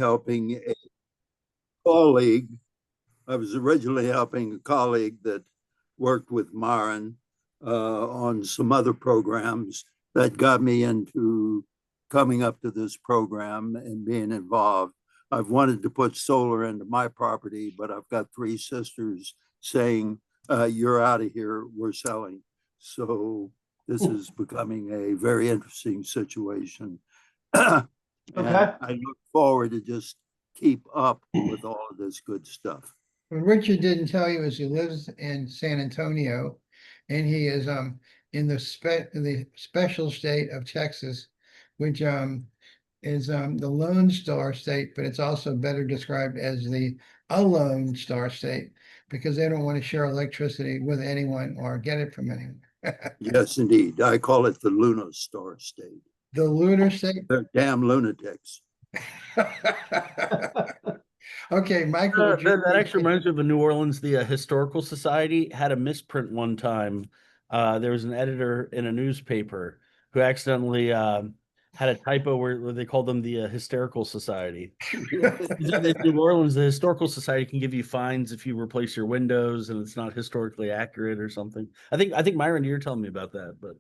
helping a colleague. I was originally helping a colleague that worked with Myron on some other programs that got me into coming up to this program and being involved. I've wanted to put solar into my property, but I've got three sisters saying, you're out of here, we're selling. So this is becoming a very interesting situation. And Okay. I look forward to just keep up with all of this good stuff. What Richard didn't tell you is he lives in San Antonio, and he is in the special state of Texas, which is the Lone Star State, but it's also better described as the Alone Star State because they don't want to share electricity with anyone or get it from anyone. Yes, indeed. I call it the Lunar Star State. The lunar state. They're damn lunatics. Okay, Michael. That actually reminds me of the New Orleans, the Historical Society had a misprint one time. There was an editor in a newspaper who accidentally had a typo where they called them the Hysterical Society. In New Orleans, the Historical Society can give you fines if you replace your windows and it's not historically accurate or something. I think Myron, you're telling me about that, but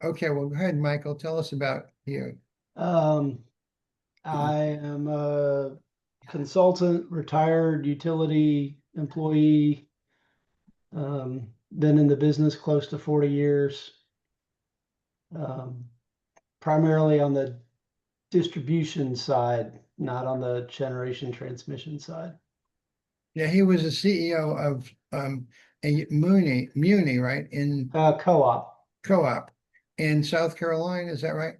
Okay, well, go ahead, Michael. Tell us about you. I am a consultant, retired utility employee. Been in the business close to 40 years. Primarily on the distribution side, not on the generation transmission side. Yeah, he was a CEO of a Muni, right? In Co-op, co-op in South Carolina, is that right?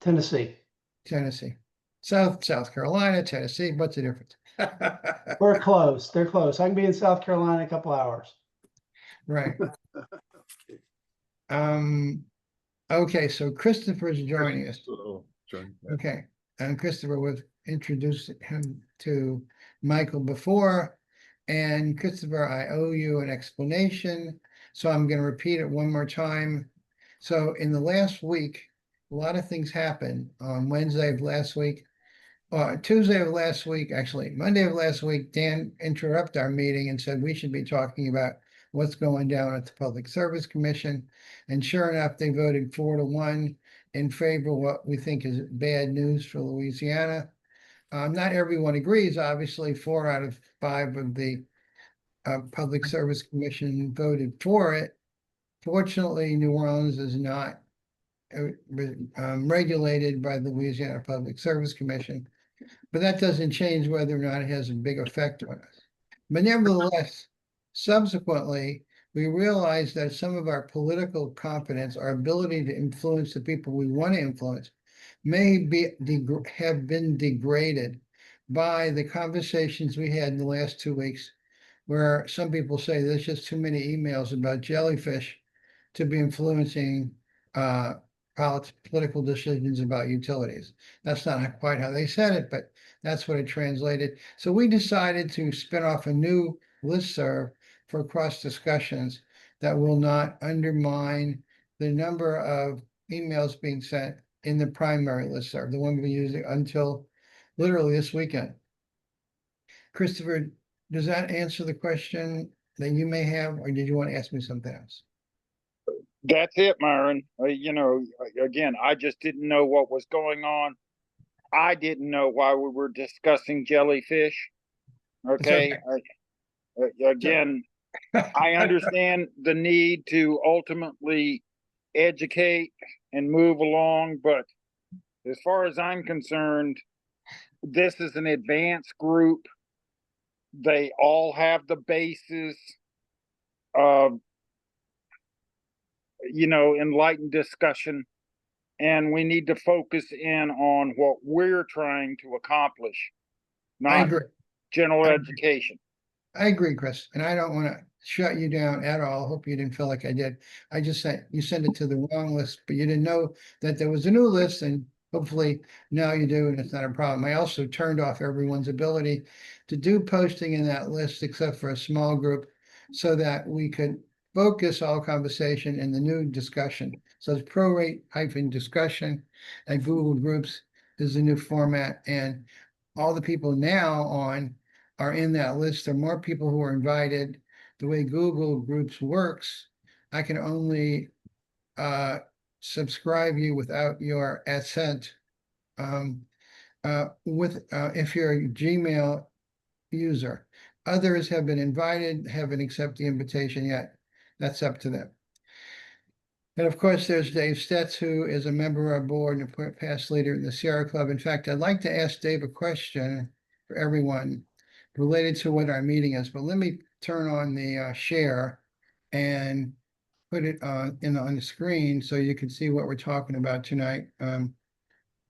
Tennessee. Tennessee. South Carolina, Tennessee, what's the difference? We're close. They're close. I can be in South Carolina in a couple hours. Right. Okay, so Christopher's joining us. Okay, and Christopher, we've introduced him to Michael before, and Christopher, I owe you an explanation, so I'm going to repeat it one more time. So in the last week, a lot of things happened. On Wednesday of last week, Tuesday of last week, actually Monday of last week, Dan interrupted our meeting and said we should be talking about what's going down at the Public Service Commission. And sure enough, they voted 4-1 in favor of what we think is bad news for Louisiana. Not everyone agrees, obviously. 4 out of 5 of the Public Service Commission voted for it. Fortunately, New Orleans is not regulated by the Louisiana Public Service Commission, but that doesn't change whether or not it has a big effect on us. But nevertheless, subsequently, we realized that some of our political competence, our ability to influence the people we want to influence, may have been degraded by the conversations we had in the last 2 weeks, where some people say there's just too many emails about jellyfish to be influencing political decisions about utilities. That's not quite how they said it, but that's what it translated. So we decided to spin off a new listserv for cross discussions that will not undermine the number of emails being sent in the primary listserv, the one we're using until literally this weekend. Christopher, does that answer the question that you may have, or did you want to ask me something else? That's it, Myron. Again, I just didn't know what was going on. I didn't know why we were discussing jellyfish. Okay. Again, I understand the need to ultimately educate and move along, but as far as I'm concerned, this is an advanced group. They all have the basis of enlightened discussion, and we need to focus in on what we're trying to accomplish, not general education. I agree, Chris, and I don't want to shut you down at all. Hope you didn't feel like I did. I just said you sent it to the wrong list, but you didn't know that there was a new list, and hopefully now you do, and it's not a problem. I also turned off everyone's ability to do posting in that list except for a small group so that we could focus all conversation in the new discussion. So it's ProRate-discussion at Google Groups is the new format. And all the people now on are in that list. There are more people who are invited. The way Google Groups works, I can only subscribe you without your assent. If you're a Gmail user. Others have been invited, haven't accepted the invitation yet. That's up to them. And of course, there's Dave Stetz, who is a member of our board and a past leader in the Sierra Club. In fact, I'd like to ask Dave a question for everyone related to what our meeting is, but let me turn on the share and put it on the screen so you can see what we're talking about tonight.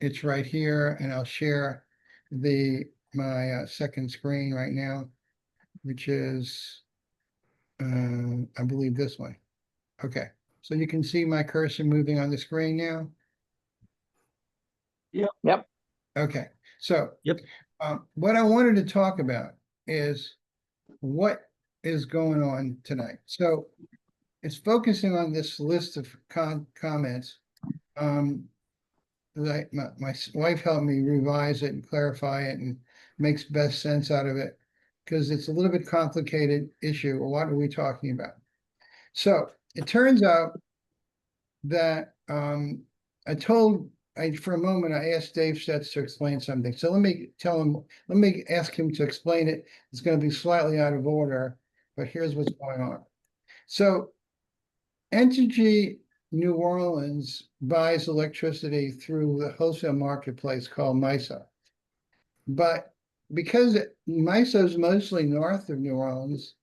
It's right here, and I'll share my second screen right now, which is, I believe this one. Okay, so you can see my cursor moving on the screen now? Yep. Okay, so. Yep. What I wanted to talk about is what is going on tonight. So it's focusing on this list of comments. My wife helped me revise it and clarify it and makes best sense out of it because it's a little bit complicated issue. What are we talking about? So it turns out that for a moment, I asked Dave Stetz to explain something. So let me ask him to explain it. It's going to be slightly out of order, but here's what's going on. So Entergy New Orleans buys electricity through the wholesale marketplace called MISO. But because MISO is mostly north of New Orleans,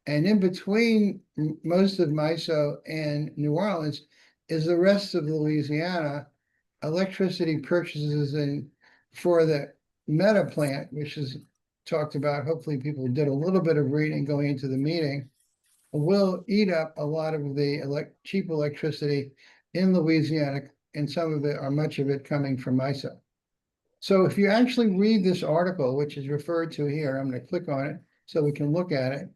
and in between most of MISO and New Orleans is the rest of Louisiana, electricity purchases for the Meta plant, which is talked about. Hopefully people did a little bit of reading going into the meeting, will eat up a lot of the cheap electricity in Louisiana, and some of it or much of it coming from MISO. So if you actually read this article, which is referred to here, I'm going to click on it so we can look at it.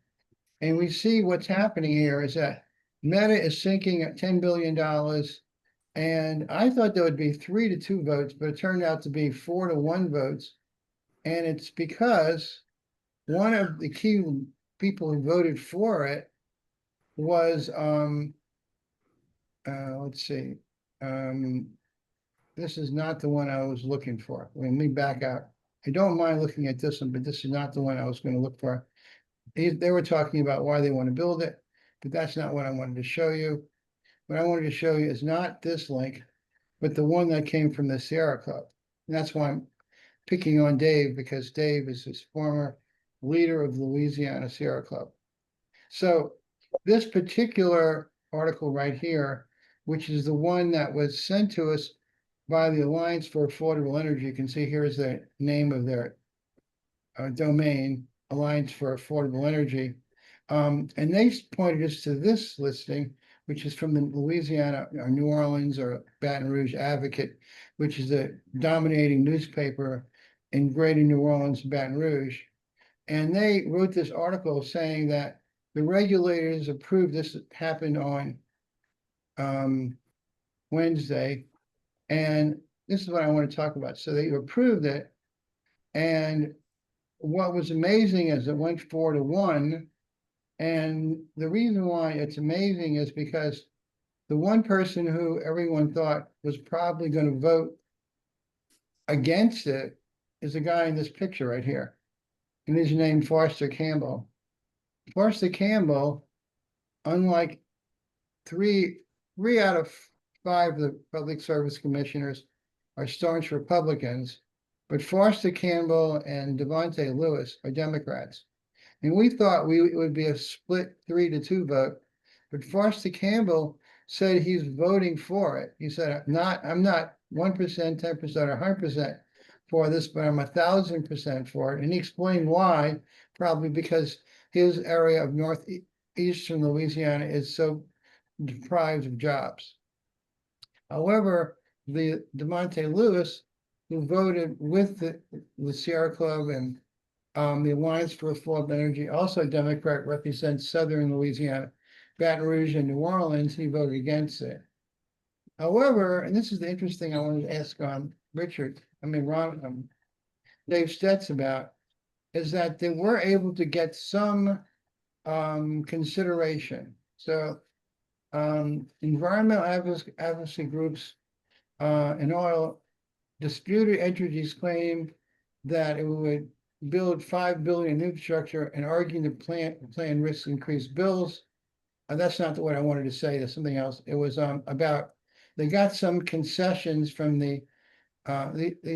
And we see what's happening here is that Meta is sinking at $10 billion. And I thought there would be 3-2 votes, but it turned out to be 4-1 votes. And it's because one of the key people who voted for it was, let's see, this is not the one I was looking for. Let me back out. I don't mind looking at this one, but this is not the one I was going to look for. They were talking about why they want to build it, but that's not what I wanted to show you. What I wanted to show you is not this link, but the one that came from the Sierra Club. And that's why I'm picking on Dave, because Dave is his former leader of the Louisiana Sierra Club. So this particular article right here, which is the one that was sent to us by the Alliance for Affordable Energy, you can see here's the name of their domain, Alliance for Affordable Energy. And they pointed us to this listing, which is from the Louisiana or New Orleans or Baton Rouge Advocate, which is a dominating newspaper in greater New Orleans, Baton Rouge. And they wrote this article saying that the regulators approved this. Happened on Wednesday. And this is what I want to talk about. So they approved it. And what was amazing is it went 4-1. And the reason why it's amazing is because the one person who everyone thought was probably going to vote against it is a guy in this picture right here. And he's named Foster Campbell. Foster Campbell, unlike three out of 5 of the public service commissioners are staunch Republicans, but Foster Campbell and Devontae Lewis are Democrats. And we thought it would be a split 3-2 vote, but Foster Campbell said he's voting for it. He said, I'm not 1%, 10%, or 100% for this, but I'm 1,000% for it. And he explained why, probably because his area of northeastern Louisiana is so deprived of jobs. However, the Devontae Lewis, who voted with the Sierra Club and the Alliance for Affordable Energy, also a Democrat, represents Southern Louisiana, Baton Rouge, and New Orleans. He voted against it. However, and this is the interesting I wanted to ask Ron, Dave Stets about is that they were able to get some consideration. So environmental advocacy groups in oil disputed entities claimed that it would build 5 billion in infrastructure and arguing the plan risks increased bills. That's not what I wanted to say. There's something else. It was about they got some concessions from the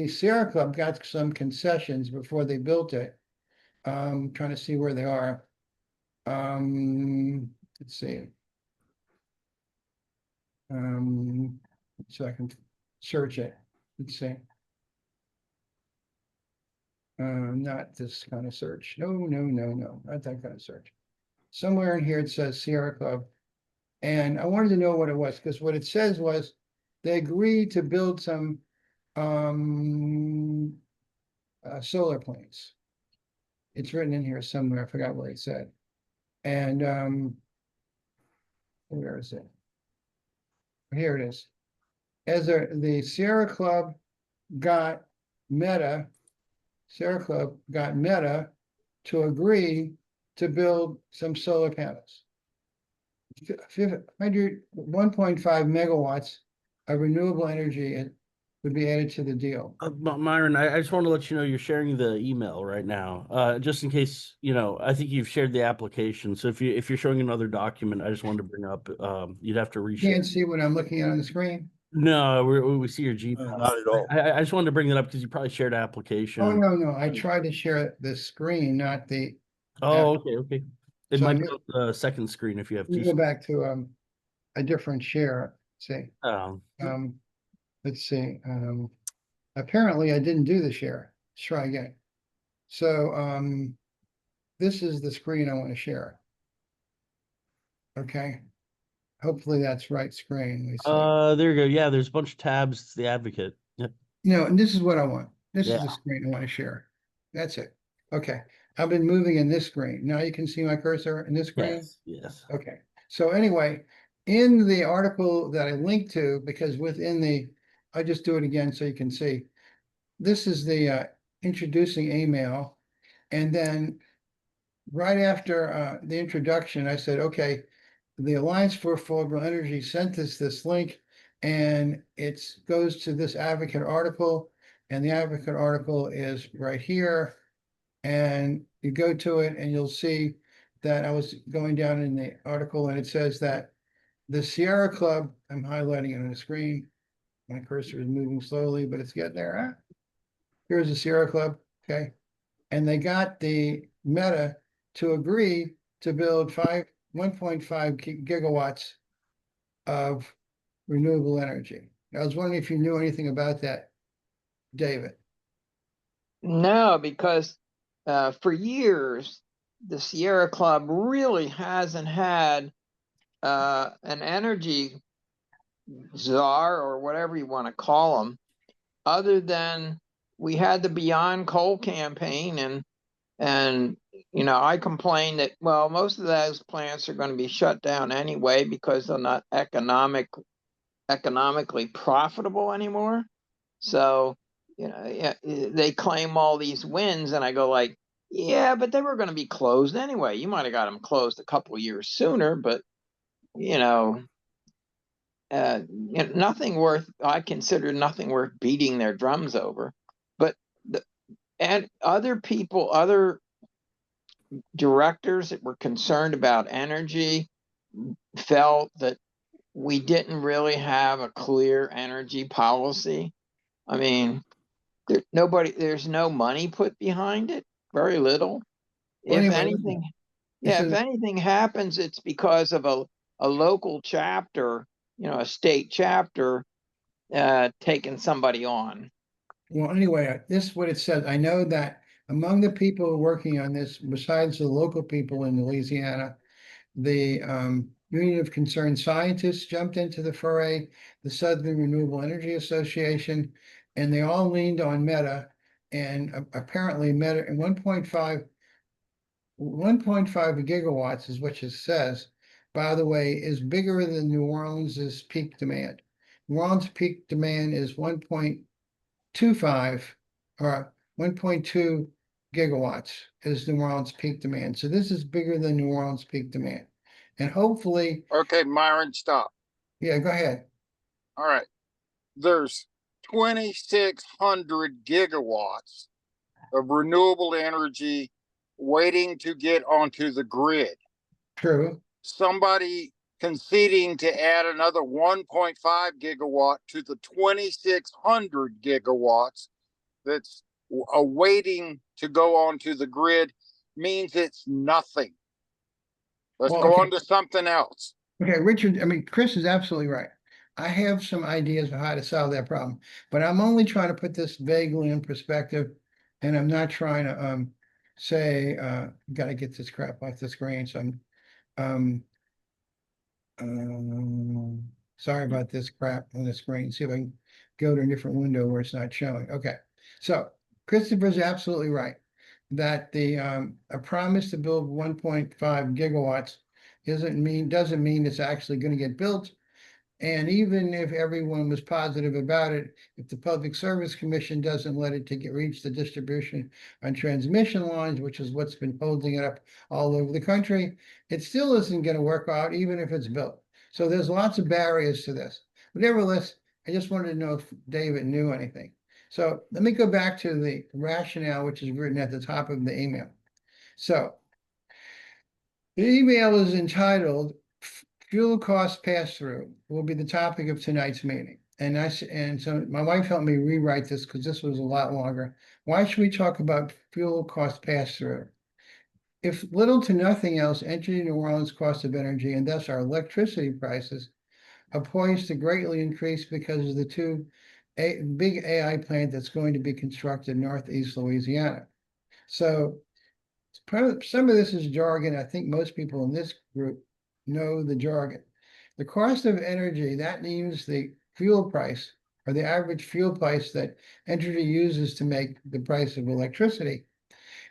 Sierra Club got some concessions before they built it. Trying to see where they are. Let's see. So I can search it. Let's see. Not this kind of search. No, not that kind of search. Somewhere in here it says Sierra Club. And I wanted to know what it was, because what it says was they agreed to build some solar plants. It's written in here somewhere. I forgot what it said. And where is it? Here it is. The Sierra Club got Meta to agree to build some solar panels. 1.5 megawatts of renewable energy would be added to the deal. Myron, I just want to let you know you're sharing the email right now, just in case, I think you've shared the application. So if you're showing another document, I just wanted to bring up, you'd have to reshare. Can't see what I'm looking at on the screen. No, we see your Gmail. Not at all. I just wanted to bring that up because you probably shared application. Oh, no, I tried to share the screen, not the. Oh, okay. It So might I'm- go to the second screen if you have Let me two. go back to a different share. See, let's see. Apparently I didn't do the share. Let's try again. So this is the screen I want to share. Okay. Hopefully that's right screen. Let me see. There you go. Yeah, there's a bunch of tabs. It's the advocate. Yep. No, and this is what I want. This is Yeah. the screen I want to share. That's it. Okay. I've been moving in this screen. Now you can see my cursor in this screen. Yes. Okay. So anyway, in the article that I linked to, because I just do it again so you can see. This is the introducing email. And then right after the introduction, I said, okay, the Alliance for Affordable Energy sent us this link, and it goes to this advocate article, and the advocate article is right here. And you go to it and you'll see that I was going down in the article, and it says that the Sierra Club, I'm highlighting it on the screen. My cursor is moving slowly, but it's getting there. Here's the Sierra Club, okay? And they got the Meta to agree to build 1.5 gigawatts of renewable energy. I was wondering if you knew anything about that, David. No, because for years, the Sierra Club really hasn't had an energy czar or whatever you want to call them, other than we had the Beyond Coal campaign, and I complained that, well, most of those plants are going to be shut down anyway because they're not economically profitable anymore. So they claim all these wins, and I go like, yeah, but they were going to be closed anyway. You might have got them closed a couple of years sooner, but I consider nothing worth beating their drums over. But and other directors that were concerned about energy felt that we didn't really have a clear energy policy. I mean, there's no money put behind it, very little. Well, If anyway, anything happens, it's because of a local chapter, a state chapter, taking somebody on. Well, anyway, this is what it says. I know that among the people working on this, besides the local people in Louisiana, the Union of Concerned Scientists jumped into the fray, the Southern Renewable Energy Association, and they all leaned on Meta. And apparently Meta and 1.5 gigawatts is what it says, by the way, is bigger than New Orleans's peak demand. New Orleans peak demand is 1.25 or 1.2 gigawatts is New Orleans peak demand. So this is bigger than New Orleans peak demand. And hopefully, Okay, Myron, stop. yeah, go ahead. All right. There's 2,600 gigawatts of renewable energy waiting to get onto the grid. True. Somebody conceding to add another 1.5 gigawatt to the 2,600 gigawatts that's awaiting to go onto the grid means it's nothing. Let's Well, go okay. on to something else. Okay, Richard, I mean, Chris is absolutely right. I have some ideas of how to solve that problem, but I'm only trying to put this vaguely in perspective. And I'm not trying to say gotta get this crap off the screen. So I'm sorry about this crap on the screen. See if I can go to a different window where it's not showing. Okay. So Christopher's absolutely right that the a promise to build 1.5 gigawatts doesn't mean it's actually going to get built. And even if everyone was positive about it, if the Public Service Commission doesn't let it reach the distribution and transmission lines, which is what's been holding it up all over the country, it still isn't going to work out, even if it's built. So there's lots of barriers to this. But nevertheless, I just wanted to know if David knew anything. So let me go back to the rationale, which is written at the top of the email. So the email is entitled Fuel Cost Pass-Through will be the topic of tonight's meeting. And so my wife helped me rewrite this because this was a lot longer. Why should we talk about fuel cost pass-through? If little to nothing else, entering New Orleans' cost of energy and thus our electricity prices are poised to greatly increase because of the big AI plant that's going to be constructed in Northeast Louisiana. So some of this is jargon. I think most people in this group know the jargon. The cost of energy, that means the fuel price or the average fuel price that energy uses to make the price of electricity,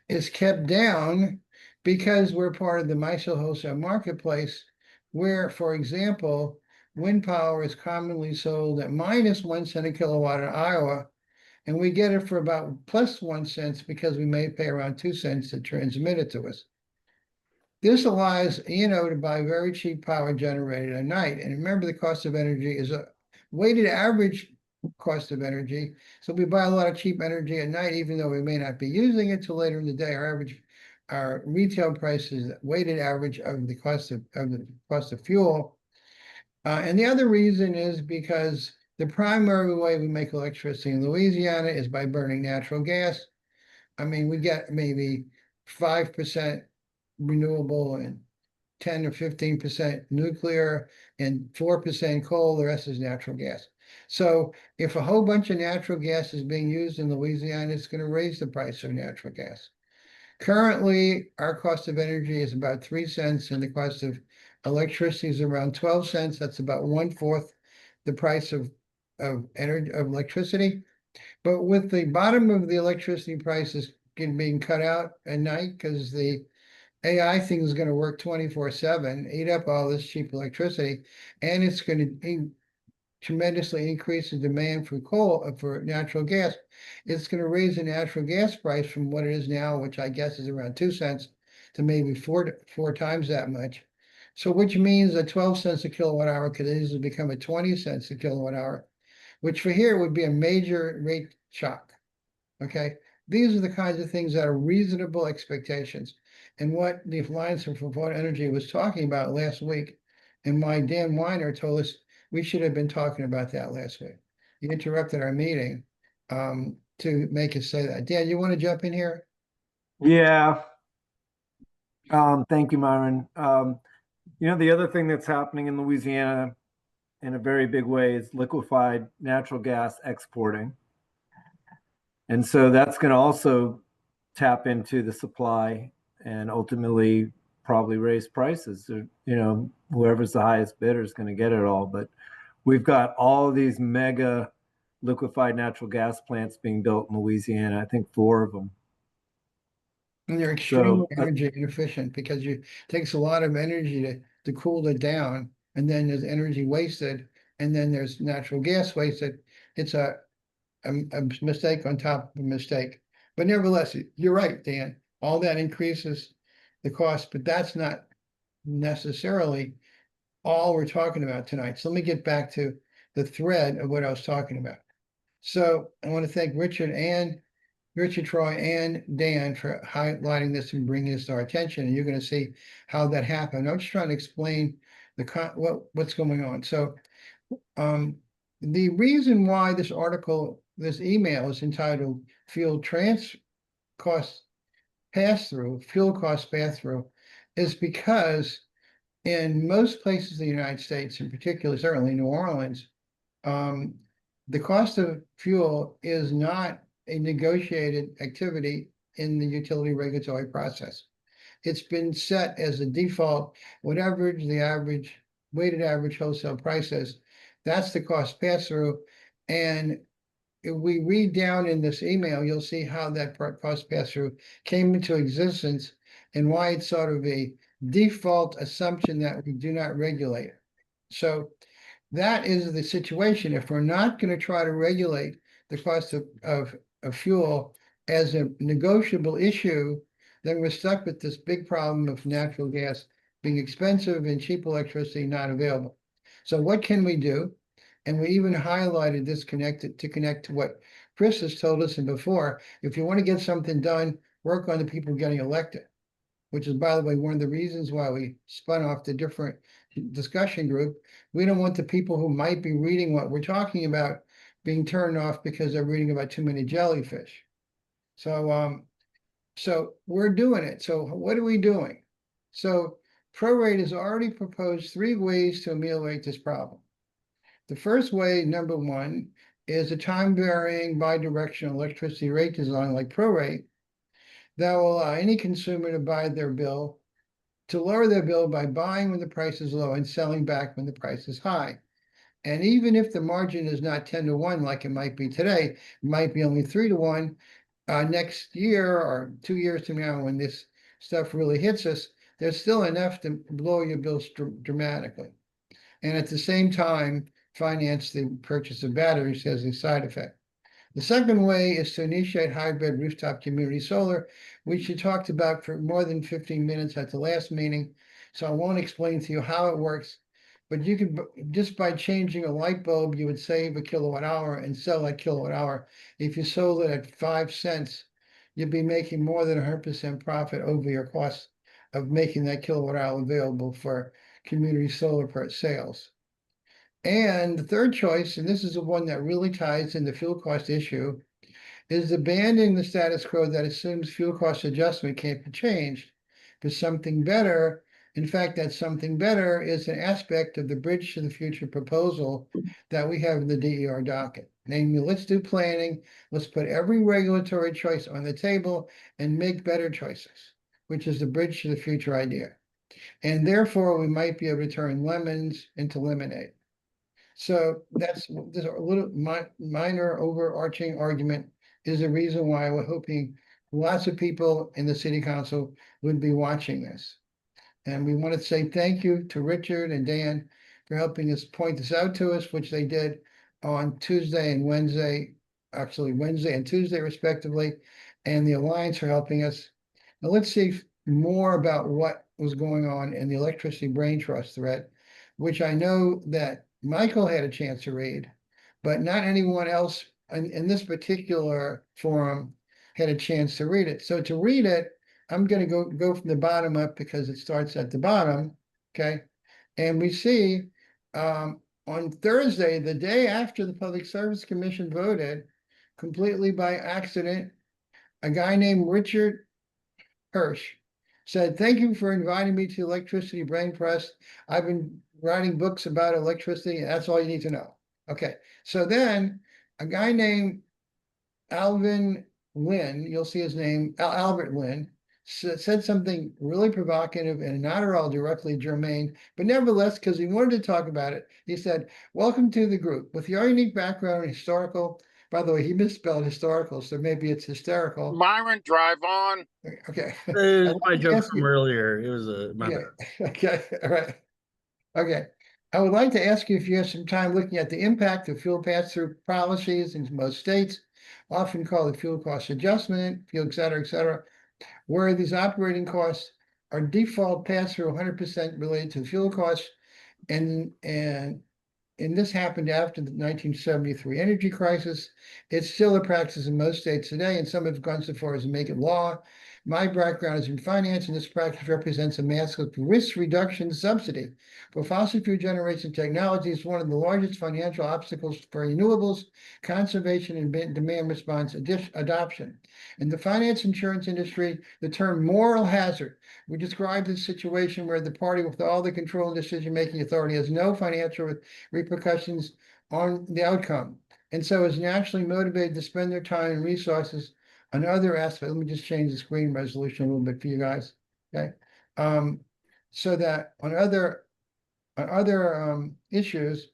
is kept down because we're part of the MISO wholesale marketplace, where, for example, wind power is commonly sold at -1 cent a kilowatt in Iowa, and we get it for about +1 cent because we may pay around 2 cents to transmit it to us. This allows to buy very cheap power generated at night. And remember, the cost of energy is a weighted average cost of energy. So we buy a lot of cheap energy at night, even though we may not be using it till later in the day. Our retail price is weighted average of the cost of fuel. And the other reason is because the primary way we make electricity in Louisiana is by burning natural gas. I mean, we get maybe 5% renewable and 10 or 15% nuclear and 4% coal. The rest is natural gas. So if a whole bunch of natural gas is being used in Louisiana, it's going to raise the price of natural gas. Currently, our cost of energy is about 3 cents, and the cost of electricity is around 12 cents. That's about 1/4 the price of electricity. But with the bottom of the electricity prices being cut out at night because the AI thing is going to work 24/7, eat up all this cheap electricity, and it's going to tremendously increase the demand for natural gas. It's going to raise the natural gas price from what it is now, which I guess is around 2 cents, to maybe four times that much. So which means that 12 cents a kilowatt hour could easily become a 20 cents a kilowatt hour, which for here would be a major rate shock. Okay, these are the kinds of things that are reasonable expectations. And what the Alliance for Affordable Energy was talking about last week, and my Dan Weiner told us we should have been talking about that last week. He interrupted our meeting to make us say that. Dan, you want to jump in here? Yeah. Thank you, Myron. The other thing that's happening in Louisiana in a very big way is liquefied natural gas exporting. And so that's going to also tap into the supply and ultimately probably raise prices. Whoever's the highest bidder is going to get it all. But we've got all these mega liquefied natural gas plants being built in Louisiana. I think 4 of them. And they're extremely energy inefficient because it takes a lot of energy to cool it down, and then there's energy wasted, and then there's natural gas wasted. It's a mistake on top of a mistake. But nevertheless, you're right, Dan. All that increases the cost, but that's not necessarily all we're talking about tonight. So let me get back to the thread of what I was talking about. So I want to thank Richard, Troy, and Dan for highlighting this and bringing this to our attention. And you're going to see how that happened. I'm just trying to explain what's going on. So the reason why this email is entitled Fuel Cost Pass-Through, Fuel Cost Pass-Through, is because in most places in the United States, in particular, certainly New Orleans, the cost of fuel is not a negotiated activity in the utility regulatory process. It's been set as a default, whatever the weighted average wholesale price is, that's the cost pass-through. And if we read down in this email, you'll see how that cost pass-through came into existence and why it's sort of a default assumption that we do not regulate. So that is the situation. If we're not going to try to regulate the cost of fuel as a negotiable issue, then we're stuck with this big problem of natural gas being expensive and cheap electricity not available. So what can we do? And we even highlighted this to connect to what Chris has told us and before. If you want to get something done, work on the people getting elected, which is, by the way, one of the reasons why we spun off the different discussion group. We don't want the people who might be reading what we're talking about being turned off because they're reading about too many jellyfish. So, so we're doing it. So what are we doing? So ProRate has already proposed 3 ways to ameliorate this problem. The first way, number one, is a time-varying bidirectional electricity rate design like ProRate that will allow any consumer to lower their bill by buying when the price is low and selling back when the price is high. And even if the margin is not 10-1 like it might be today, it might be only 3-1 next year or 2 years from now when this stuff really hits us, there's still enough to blow your bills dramatically. And at the same time, finance the purchase of batteries as a side effect. The second way is to initiate hybrid rooftop community solar, which you talked about for more than 15 minutes at the last meeting. So I won't explain to you how it works, but you could, just by changing a light bulb, you would save a kilowatt hour and sell that kilowatt hour. If you sold it at 5 cents, you'd be making more than 100% profit over your cost of making that kilowatt hour available for community solar sales. And the third choice, and this is the one that really ties in the fuel cost issue, is abandoning the status quo that assumes fuel cost adjustment can't be changed for something better. In fact, that something better is an aspect of the Bridge to the Future proposal that we have in the DER docket. Namely, let's do planning, let's put every regulatory choice on the table and make better choices, which is the Bridge to the Future idea. And therefore, we might be able to turn lemons into lemonade. So that's a little minor overarching argument is the reason why we're hoping lots of people in the city council would be watching this. And we want to say thank you to Richard and Dan for helping us point this out to us, which they did on Tuesday and Wednesday, actually Wednesday and Tuesday respectively, and the Alliance for helping us. Now let's see more about what was going on in the electricity brain trust thread, which I know that Michael had a chance to read, but not anyone else in this particular forum had a chance to read it. So to read it, I'm going to go from the bottom up because it starts at the bottom, okay? And we see on Thursday, the day after the Public Service Commission voted, completely by accident, a guy named Richard Hirsch said, "Thank you for inviting me to Electricity Brain Trust. I've been writing books about electricity, and that's all you need to know." Okay, so then a guy named Alvin Lynn, you'll see his name, Albert Lynn, said something really provocative and not at all directly germane, but nevertheless, because he wanted to talk about it, he said, "Welcome to the group. With your unique background in historical," by the way, he misspelled historical, so maybe it's hysterical. Myron, drive on. Okay. It was my joke from earlier. It was my bad. Okay, all right. Okay. I would like to ask you if you have some time looking at the impact of fuel pass-through policies in most states, often called the fuel cost adjustment, fuel, et cetera, where these operating costs are default pass-through 100% related to the fuel costs. And this happened after the 1973 energy crisis. It's still a practice in most states today, and some have gone so far as to make it law. My background is in finance, and this practice represents a massive risk reduction subsidy for fossil fuel generation technology. Is one of the largest financial obstacles for renewables, conservation, and demand response adoption. In the finance insurance industry, the term moral hazard would describe the situation where the party with all the control and decision-making authority has no financial repercussions on the outcome, and so is naturally motivated to spend their time and resources on other aspects. Let me just change the screen resolution a little bit for you guys. Okay. So that on other issues,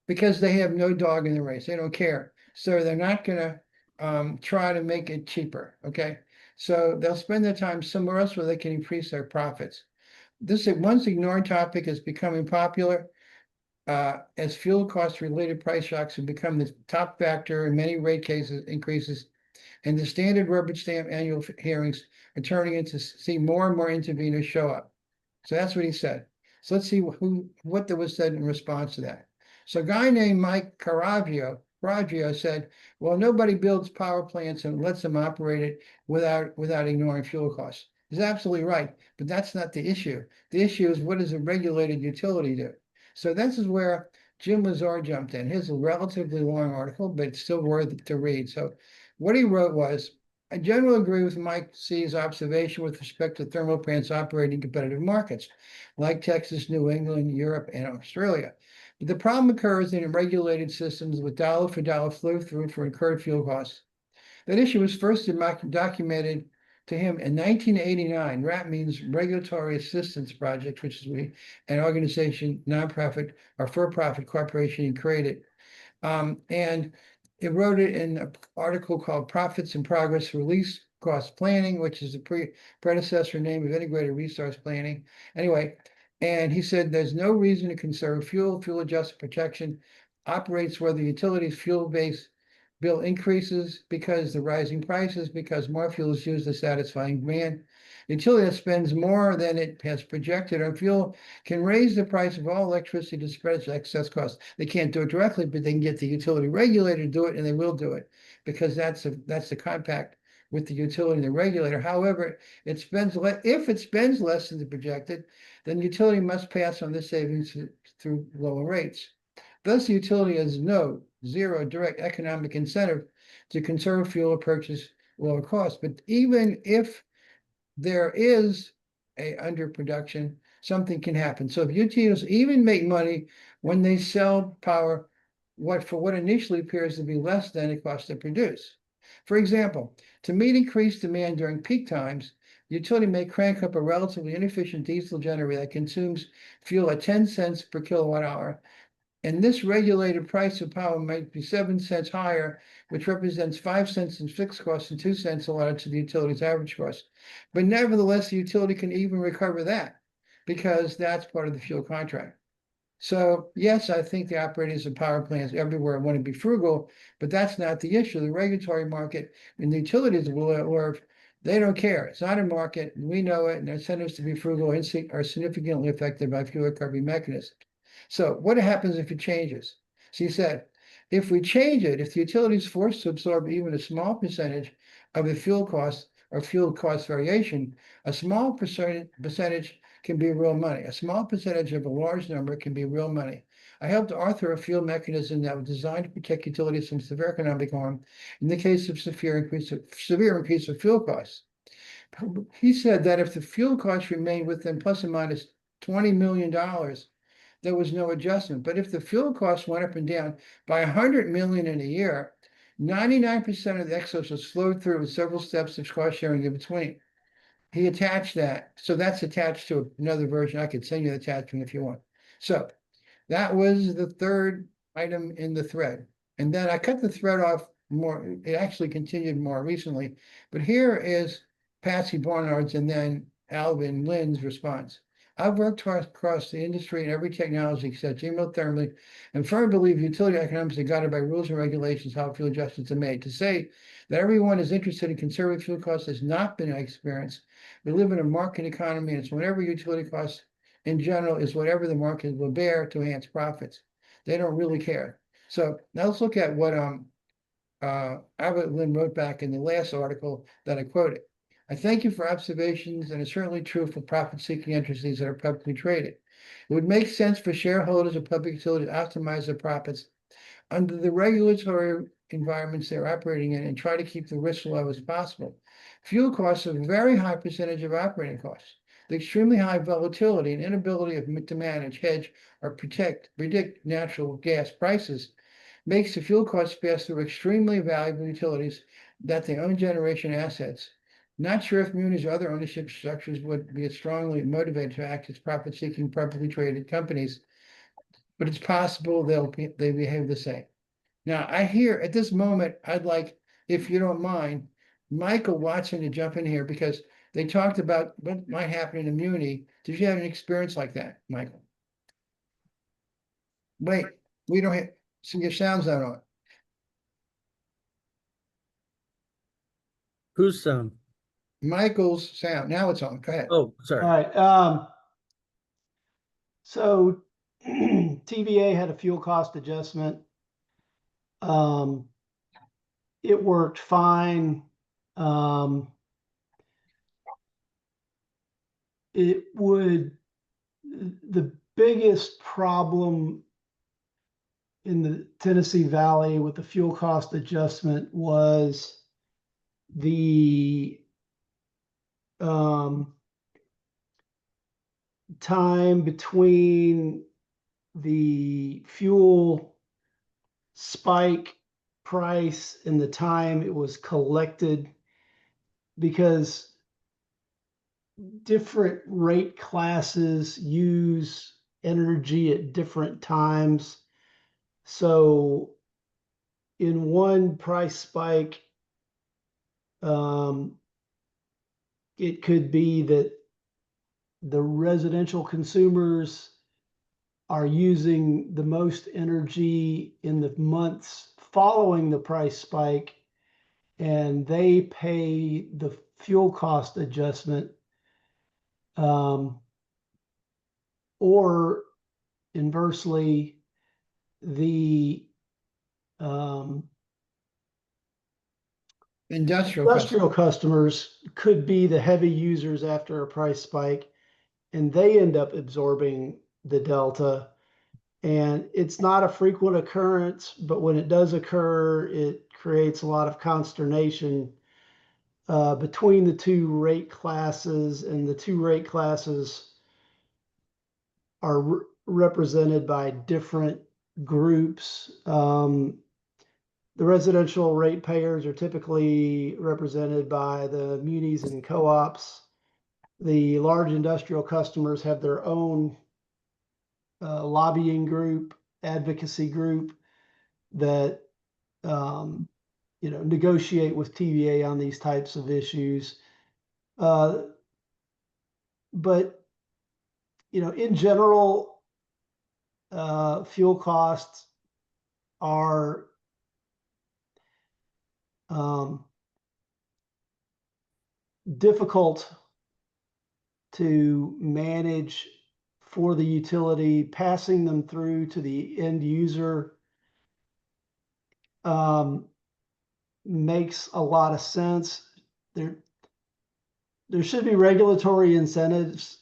because they have no dog in the race, they don't care. So they're not gonna try to make it cheaper. Okay. So they'll spend their time somewhere else where they can increase their profits. This once ignored topic is becoming popular as fuel cost related price shocks have become the top factor in many rate cases increases, and the standard rubber stamp annual hearings are turning into see more and more interveners show up. So that's what he said. So let's see what there was said in response to that. So a guy named Mike Caravaggio said, well, nobody builds power plants and lets them operate it without ignoring fuel costs. He's absolutely right, but that's not the issue. The issue is, what does a regulated utility do? So this is where Jim Lazar jumped in. Here's a relatively long article, but it's still worth to read. So what he wrote was, I generally agree with Mike C's observation with respect to thermal plants operating in competitive markets, like Texas, New England, Europe, and Australia. But the problem occurs in regulated systems with dollar for dollar flow through for incurred fuel costs. That issue was first documented to him in 1989. RAP means Regulatory Assistance Project, which is an organization, nonprofit or for-profit corporation he created. And it wrote it in an article called Profits and Progress Release Cost Planning, which is the predecessor name of Integrated Resource Planning. Anyway, and he said there's no reason to conserve fuel adjusted protection operates whether utilities fuel-based bill increases because the rising prices, because more fuel is used to satisfy demand. Utility that spends more than it has projected on fuel can raise the price of all electricity to spread its excess costs. They can't do it directly, but they can get the utility regulator to do it, and they will do it because that's the compact with the utility and the regulator. However, if it spends less than the projected, then the utility must pass on the savings through lower rates. Thus, the utility has zero direct economic incentive to conserve fuel or purchase lower costs. But even if there is a underproduction, something can happen. So if utilities even make money when they sell power for what initially appears to be less than it costs to produce. For example, to meet increased demand during peak times, the utility may crank up a relatively inefficient diesel generator that consumes fuel at 10 cents per kilowatt hour. And this regulated price of power might be 7 cents higher, which represents 5 cents in fixed costs and 2 cents allotted to the utility's average cost. But nevertheless, the utility can even recover that because that's part of the fuel contract. So yes, I think the operators of power plants everywhere want to be frugal, but that's not the issue. The regulatory market and the utilities they don't care. It's not a market, and we know it, and their incentives to be frugal are significantly affected by fuel recovery mechanisms. So what happens if it changes? She said, if we change it, if the utility is forced to absorb even a small percentage of the fuel cost or fuel cost variation, a small percentage can be real money. A small percentage of a large number can be real money. I helped author a fuel mechanism that was designed to protect utilities from severe economic harm in the case of severe increase of fuel costs. He said that if the fuel costs remained within plus or minus $20 million, there was no adjustment. But if the fuel costs went up and down by $100 million in a year, 99% of the excess was flowed through with several steps of cost sharing in between. He attached that. So that's attached to another version. I could send you the attachment if you want. So that was the third item in the thread. And then I cut the thread off more. It actually continued more recently. But here is Patsy Barnard's and then Alvin Lynn's response. I've worked across the industry in every technology except geothermal, and firmly believe utility economics are guided by rules and regulations how fuel adjustments are made. To say that everyone is interested in conserving fuel costs has not been my experience. We live in a market economy, and it's whatever utility costs in general is whatever the market will bear to enhance profits. They don't really care. So now let's look at what Albert Lynn wrote back in the last article that I quoted. I thank you for observations, and it's certainly true for profit-seeking entities that are publicly traded. It would make sense for shareholders of public utilities to optimize their profits under the regulatory environments they're operating in and try to keep the risk low as possible. Fuel costs are a very high percentage of operating costs. The extremely high volatility and inability to manage, hedge, or predict natural gas prices makes the fuel costs pass through extremely valuable utilities that they own generation assets. Not sure if munis or other ownership structures would be as strongly motivated to act as profit-seeking publicly traded companies, but it's possible they behave the same. Now, I hear at this moment, I'd like, if you don't mind, Michael Watson to jump in here because they talked about what might happen in a muni. Did you have an experience like that, Michael? Wait, we don't have, so your sound's not on. Whose sound? Michael's sound. Now it's on. Go ahead. Oh, All sorry. right. So TVA had a fuel cost adjustment. It worked fine. The biggest problem in the Tennessee Valley with the fuel cost adjustment was the time between the fuel spike price and the time it was collected, because different rate classes use energy at different times. So in one price spike, it could be that the residential consumers are using the most energy in the months following the price spike, and they pay the fuel cost adjustment. Or inversely, the industrial customers could be the heavy users after a price spike, and they end up absorbing the delta. And it's not a frequent occurrence, but when it does occur, it creates a lot of consternation between the two rate classes, and the two rate classes are represented by different groups. The residential ratepayers are typically represented by the munis and co-ops. The large industrial customers have their own lobbying group, advocacy group that negotiate with TVA on these types of issues. But in general, fuel costs are difficult to manage for the utility. Passing them through to the end user makes a lot of sense. There should be regulatory incentives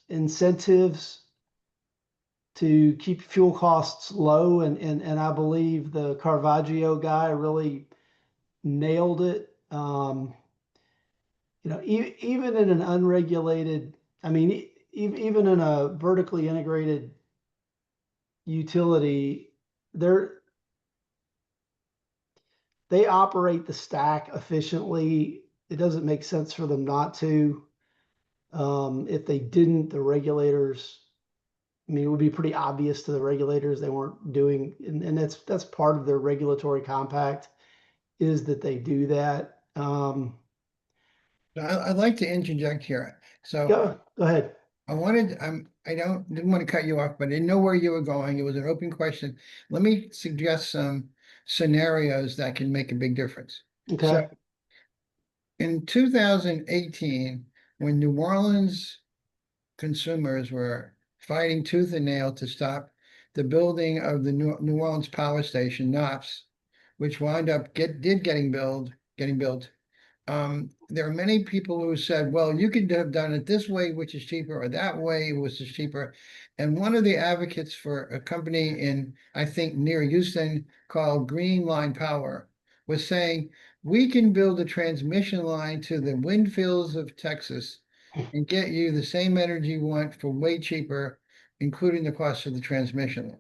to keep fuel costs low, and I believe the Caravaggio guy really nailed it. Even in an unregulated, even in a vertically integrated utility, they operate the stack efficiently. It doesn't make sense for them not to. If they didn't, the regulators, it would be pretty obvious to the regulators they weren't doing, and that's part of their regulatory compact, is that they do that. I'd like to interject here. So Go ahead. I didn't want to cut you off, but I didn't know where you were going. It was an open question. Let me suggest some scenarios that can make a big difference. Okay. So in 2018, when New Orleans consumers were fighting tooth and nail to stop the building of the New Orleans Power Station, NOPS, which wound up getting built. There are many people who said, well, you could have done it this way, which is cheaper, or that way, which is cheaper. And one of the advocates for a company in, I think, near Houston called Green Line Power was saying, we can build a transmission line to the wind fields of Texas and get you the same energy you want for way cheaper, including the cost of the transmission line.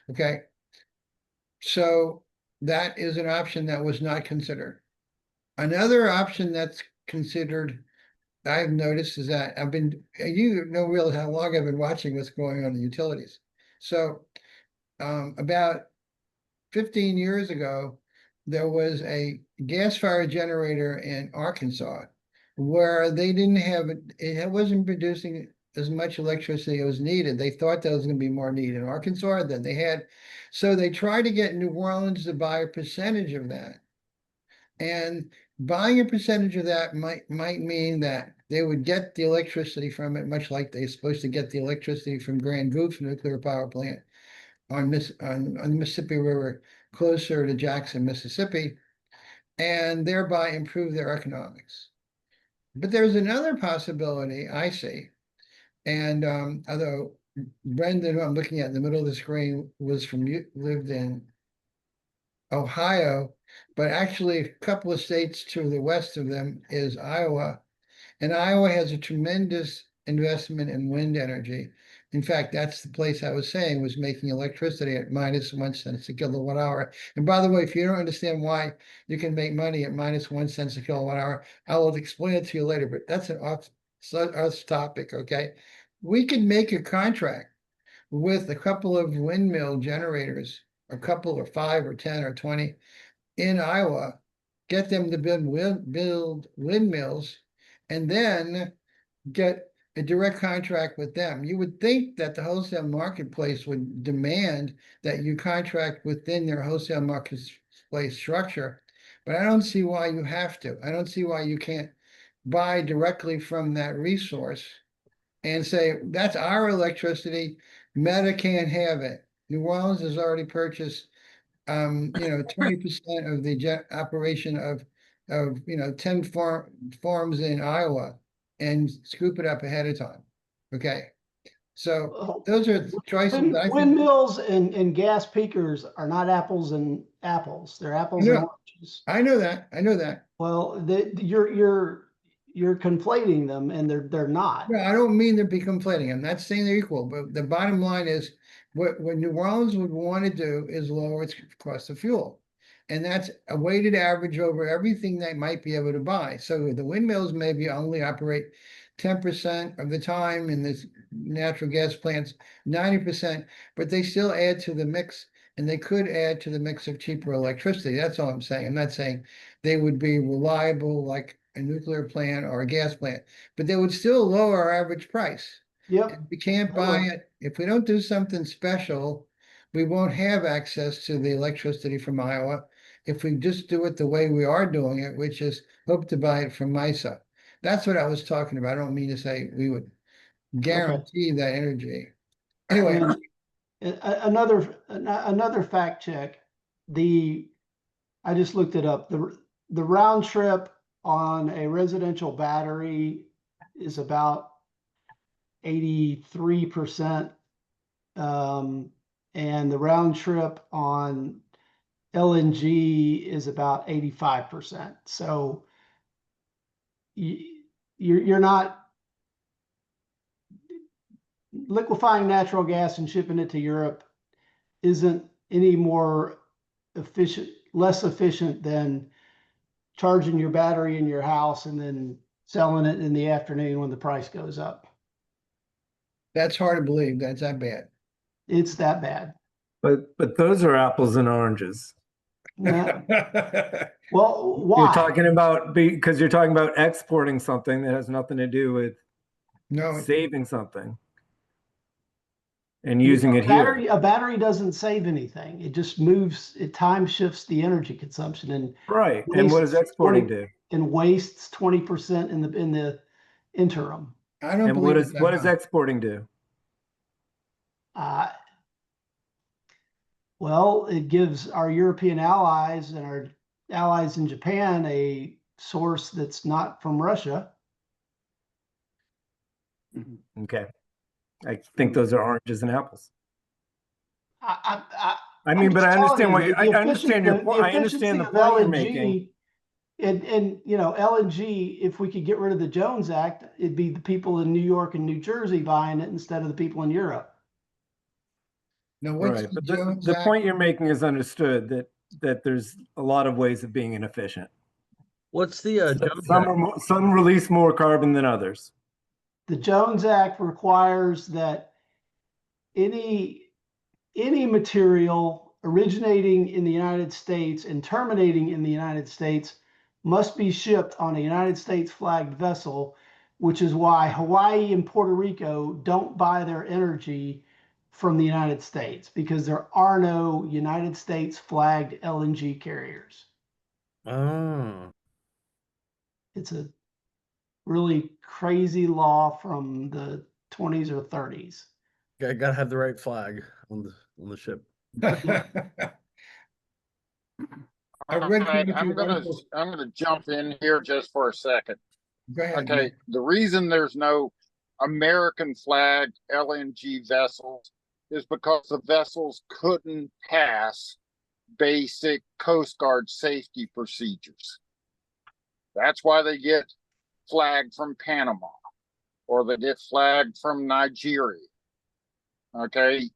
Okay. So that is an option that was not considered. Another option that's considered, I've noticed, is that you know really how long I've been watching what's going on in the utilities. So about 15 years ago, there was a gas-fired generator in Arkansas where they didn't have it wasn't producing as much electricity as needed. They thought there was going to be more need in Arkansas than they had. So they tried to get New Orleans to buy a percentage of that. And buying a percentage of that might mean that they would get the electricity from it, much like they're supposed to get the electricity from Grand Gulf nuclear power plant on the Mississippi River, closer to Jackson, Mississippi, and thereby improve their economics. But there's another possibility I see, and although Brendan, who I'm looking at in the middle of the screen, lived in Ohio, but actually a couple of states to the west of them is Iowa. And Iowa has a tremendous investment in wind energy. In fact, that's the place I was saying was making electricity at -1 cent a kilowatt hour. And by the way, if you don't understand why you can make money at -1 cent a kilowatt hour, I will explain it to you later, but that's an off topic, okay? We could make a contract with a couple of windmill generators, a couple or 5 or 10 or 20 in Iowa, get them to build windmills, and then get a direct contract with them. You would think that the wholesale marketplace would demand that you contract within their wholesale marketplace structure, but I don't see why you have to. I don't see why you can't buy directly from that resource and say, that's our electricity, Meta can't have it. New Orleans has already purchased 20% of the operation of 10 farms in Iowa and scoop it up ahead of time. Okay. So those are choices that I think. Windmills and gas peakers are not apples and apples. They're apples and oranges. I know that. I know that. Well, you're conflating them, and they're not. No, I don't mean to be conflating. I'm not saying they're equal, but the bottom line is what New Orleans would want to do is lower its cost of fuel. And that's a weighted average over everything they might be able to buy. So the windmills maybe only operate 10% of the time, in the natural gas plants 90%, but they still add to the mix, and they could add to the mix of cheaper electricity. That's all I'm saying. I'm not saying they would be reliable like a nuclear plant or a gas plant, but they would still lower our average price. Yep. And we can't buy it. If we don't do something special, we won't have access to the electricity from Iowa. If we just do it the way we are doing it, which is hope to buy it from MISA. That's what I was talking about. I don't mean to say we would guarantee that energy. Anyway. And another fact check. I just looked it up. The round trip on a residential battery is about 83%. And the round trip on LNG is about 85%. So you're not liquefying natural gas and shipping it to Europe isn't any more efficient, less efficient than charging your battery in your house and then selling it in the afternoon when the price goes up. That's hard to believe. That's that bad. It's that bad. But those are apples and oranges. Well, why? You're talking about because you're talking about exporting something that has nothing to do with saving something. and using it here. A battery doesn't save anything. It just moves, it time shifts the energy consumption and Right. And what does exporting 20 do? and wastes 20% in the interim. I don't And believe it's what that does high. exporting do? Well, it gives our European allies and our allies in Japan a source that's not from Russia. Okay. I think those are oranges and apples. I I mean, I'm but just I telling understand you what you, that I understand your point. I efficiency understand the of point you're making. LNG and you know, LNG, if we could get rid of the Jones Act, it'd be the people in New York and New Jersey buying it instead of the people in Europe. Now, what's Right. the But Jones the Act? point you're making is understood that there's a lot of ways of being inefficient. What's the Jones Some Act? are some release more carbon than others. The Jones Act requires that any material originating in the United States and terminating in the United States must be shipped on a United States flagged vessel, which is why Hawaii and Puerto Rico don't buy their energy from the United States, because there are no United States flagged LNG carriers. Oh, It's a really crazy law from the 20s or 30s. gotta have the right flag on the ship. I've read quite a few I'm articles. gonna jump in here just for a second. Go ahead. Okay, the reason there's no American flagged LNG vessels is because the vessels couldn't pass basic Coast Guard safety procedures. That's why they get flagged from Panama or they get flagged from Nigeria. Okay,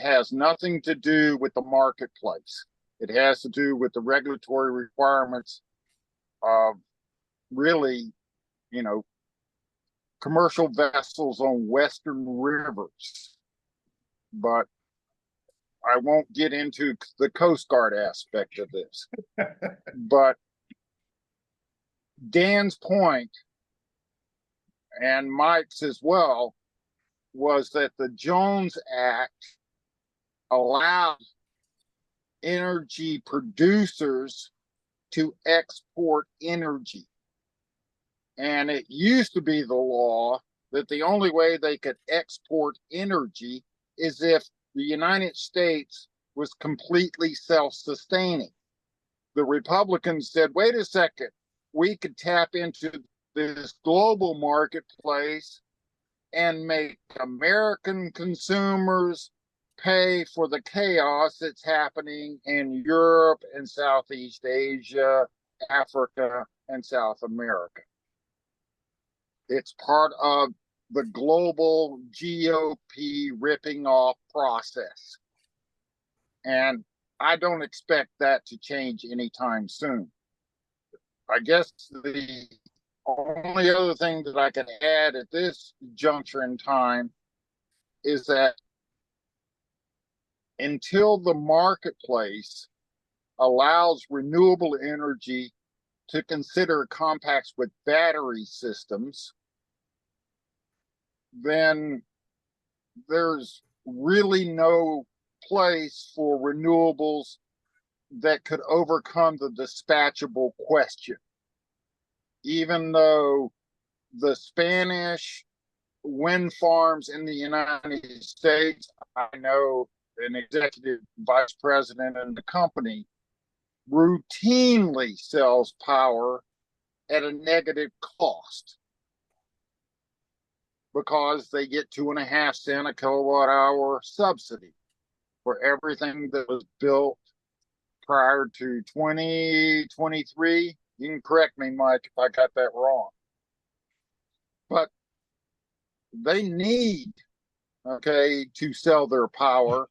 has nothing to do with the marketplace. It has to do with the regulatory requirements of really, you know, commercial vessels on Western rivers. But I won't get into the Coast Guard aspect of this. But Dan's point, and Mike's as well, was that the Jones Act allowed energy producers to export energy. And it used to be the law that the only way they could export energy is if the United States was completely self-sustaining. The Republicans said, wait a second, we could tap into this global marketplace and make American consumers pay for the chaos that's happening in Europe and Southeast Asia, Africa, and South America. It's part of the global GOP ripping off process. And I don't expect that to change anytime soon. I guess the only other thing that I can add at this juncture in time is that until the marketplace allows renewable energy to consider compacts with battery systems, then there's really no place for renewables that could overcome the dispatchable question. Even though the Spanish wind farms in the United States, I know an executive vice president in the company routinely sells power at a negative cost because they get 2.5 cents a kilowatt hour subsidy for everything that was built prior to 2023. You can correct me, Mike, if I got that wrong. But they need, okay, to sell their power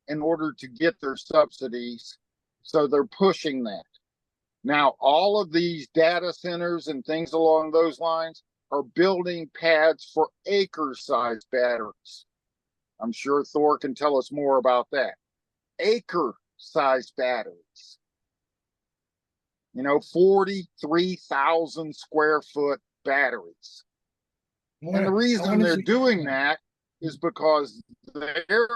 in order to get their subsidies. So they're pushing that. Now, all of these data centers and things along those lines are building pads for acre-sized batteries. I'm sure Thor can tell us more about that. Acre-sized batteries. 43,000 square foot batteries. And the reason they're doing that is because they're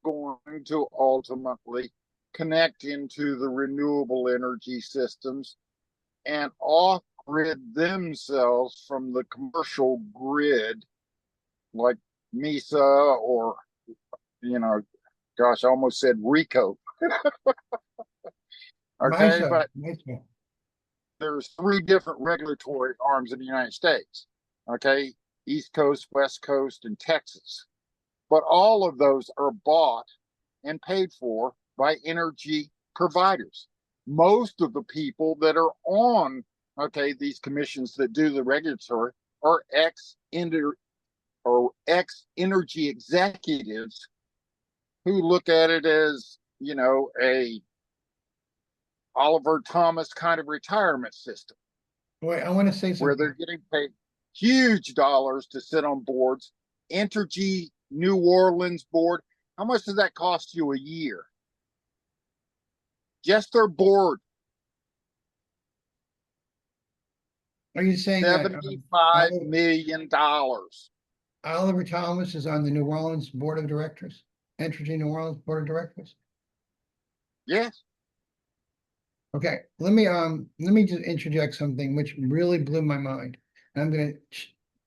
going to ultimately connect into the renewable energy systems and off grid themselves from the commercial grid, like MISA or, gosh, I almost said RICO. Okay, but there's 3 different regulatory arms in the United States. Okay, East Coast, West Coast, and Texas. But all of those are bought and paid for by energy providers. Most of the people that are on, these commissions that do the regulatory are ex-energy executives who look at it as, a Oliver Thomas kind of retirement system. Wait, I want to say something. Where they're getting paid huge dollars to sit on boards. Entergy New Orleans board, how much does that cost you a year? Just their board. Are you saying that $75 million? Oliver Thomas is on the New Orleans Board of Directors? Entergy New Orleans Board of Directors? Yes. Okay, let me just interject something which really blew my mind. And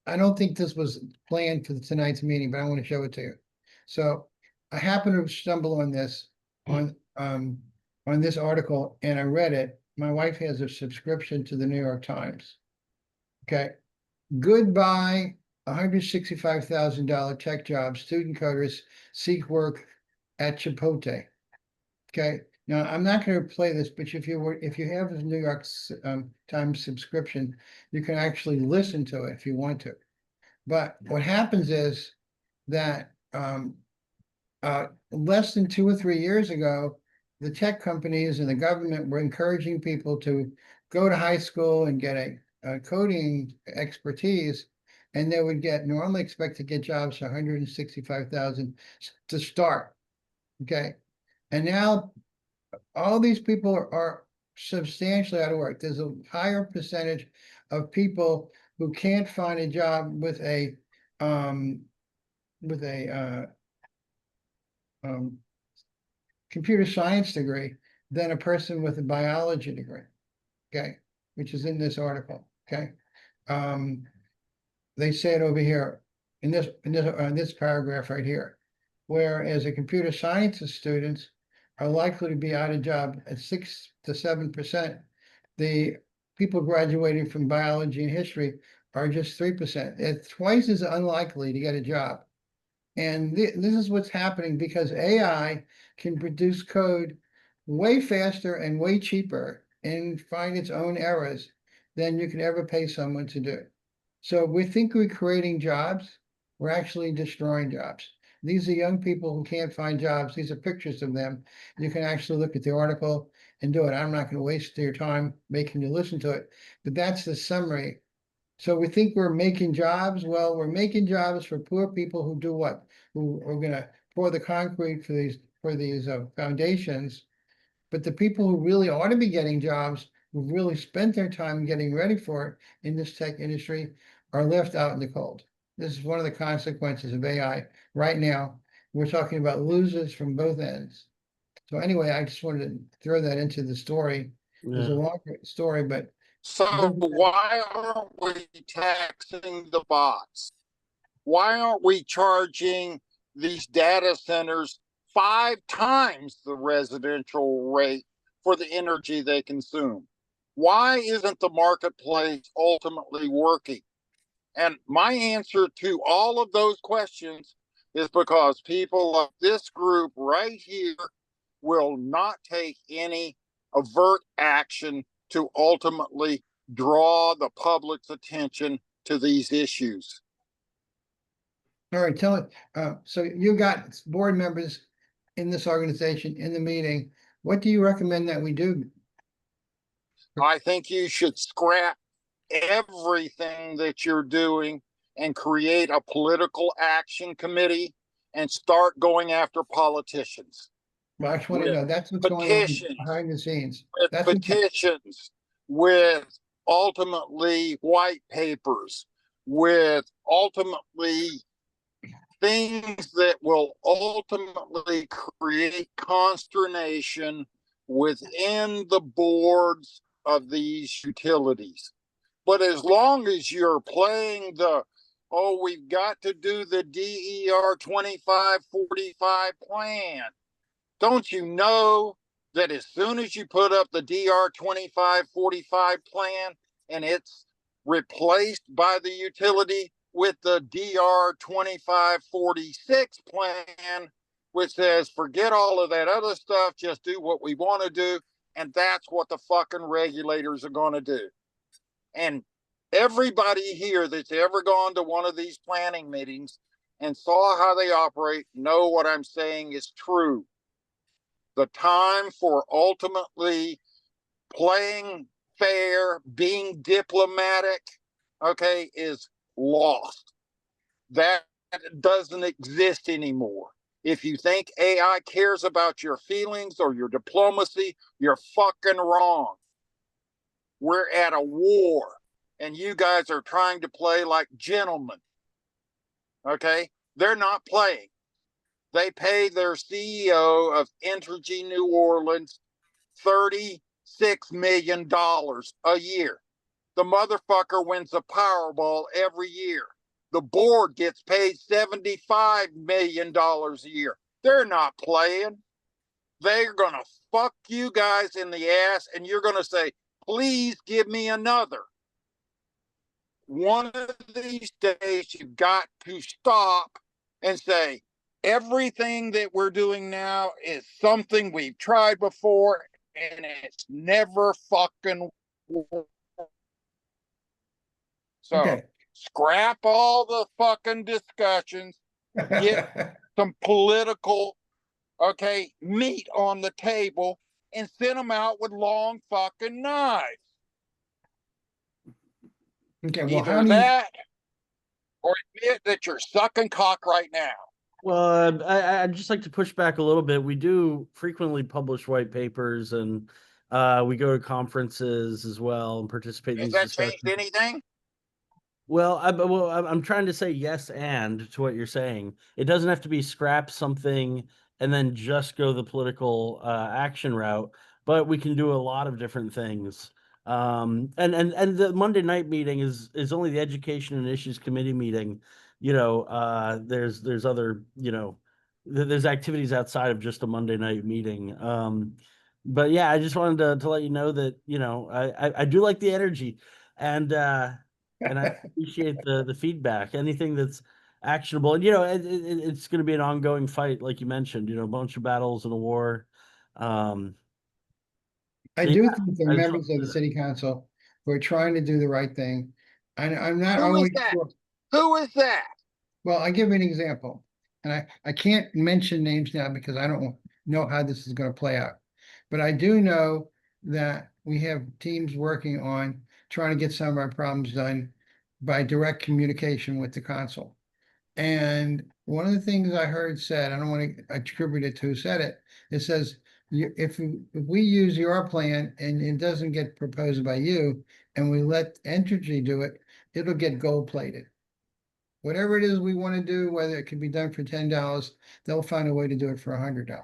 I don't think this was planned for tonight's meeting, but I want to show it to you. So I happened to stumble on this on this article, and I read it. My wife has a subscription to the New York Times. Okay, goodbye $165,000 tech jobs. Student coders seek work at Chipotle. Okay. Now, I'm not going to play this, but if you have a New York Times subscription, you can actually listen to it if you want to. But what happens is that less than 2 or 3 years ago, the tech companies and the government were encouraging people to go to high school and get a coding expertise, and they would normally expect to get jobs for 165,000 to start. Okay, and now all these people are substantially out of work. There's a higher percentage of people who can't find a job with a computer science degree than a person with a biology degree. Okay, which is in this article. Okay, they say it over here in this paragraph right here. Whereas a computer sciences students are likely to be out of job at 6 to 7%. The people graduating from biology and history are just 3%. It's twice as unlikely to get a job. And this is what's happening because AI can produce code way faster and way cheaper and find its own errors than you could ever pay someone to do. So we think we're creating jobs. We're actually destroying jobs. These are young people who can't find jobs. These are pictures of them. You can actually look at the article and do it. I'm not going to waste your time making you listen to it, but that's the summary. So we think we're making jobs. Well, we're making jobs for poor people who do what? Who are going to pour the concrete for these foundations. But the people who really ought to be getting jobs, who've really spent their time getting ready for it in this tech industry, are left out in the cold. This is one of the consequences of AI right now. We're talking about losers from both ends. So anyway, I just wanted to throw that into the story. It's a longer story, but so why aren't we taxing the bots? Why aren't we charging these data centers 5 times the residential rate for the energy they consume? Why isn't the marketplace ultimately working? And my answer to all of those questions is because people of this group right here will not take any overt action to ultimately draw the public's attention to these issues. All right, tell it. So you got board members in this organization in the meeting. What do you recommend that we do? I think you should scrap everything that you're doing and create a political action committee and start going after politicians. Well, I just want to know that's what's going on behind the scenes. With petitions, with ultimately white papers, with ultimately things that will ultimately create consternation within the boards of these utilities. But as long as you're playing the, oh, we've got to do the DER 2545 plan, don't you know that as soon as you put up the DR 2545 plan and it's replaced by the utility with the DR 2546 plan, which says forget all of that other stuff, just do what we want to do, and that's what the fucking regulators are going to do. And everybody here that's ever gone to one of these planning meetings and saw how they operate know what I'm saying is true. The time for ultimately playing fair, being diplomatic, okay, is lost. That doesn't exist anymore. If you think AI cares about your feelings or your diplomacy, you're fucking wrong. We're at a war, and you guys are trying to play like gentlemen. Okay? They're not playing. They pay their CEO of Entergy New Orleans $36 million a year. The motherfucker wins a Powerball every year. The board gets paid $75 million a year. They're not playing. They're going to fuck you guys in the ass, and you're going to say, please give me another. One of these days, you've got to stop and say, everything that we're doing now is something we've tried before, and it's never fucking worked. So Okay. scrap all the fucking discussions, get some political, okay, meat on the table, and send them out with long fucking knives. Okay, well, how Either do you, that or admit that you're sucking cock right now. Well, I'd just like to push back a little bit. We do frequently publish white papers, and we go to conferences as well and participate in Has these that changed discussions. anything? Well, I'm trying to say yes and to what you're saying. It doesn't have to be scrap something and then just go the political action route, but we can do a lot of different things. And the Monday night meeting is only the Education and Issues Committee meeting. There's other, there's activities outside of just a Monday night meeting. But yeah, I just wanted to let you know that, I do like the energy, and I appreciate the feedback. Anything that's actionable, and it's going to be an ongoing fight, like you mentioned. A bunch of battles and a war. Um, I so do yeah, think they're I just members of the wanted to- city council who are trying to do the right thing. I'm not Who is always that? sure. Who is that? Well, I'll give you an example. And I can't mention names now because I don't know how this is going to play out. But I do know that we have teams working on trying to get some of our problems done by direct communication with the council. And one of the things I heard said, I don't want to attribute it to who said it, it says, if we use your plan and it doesn't get proposed by you, and we let Entergy do it, it'll get gold plated. Whatever it is we want to do, whether it can be done for $10, they'll find a way to do it for $100.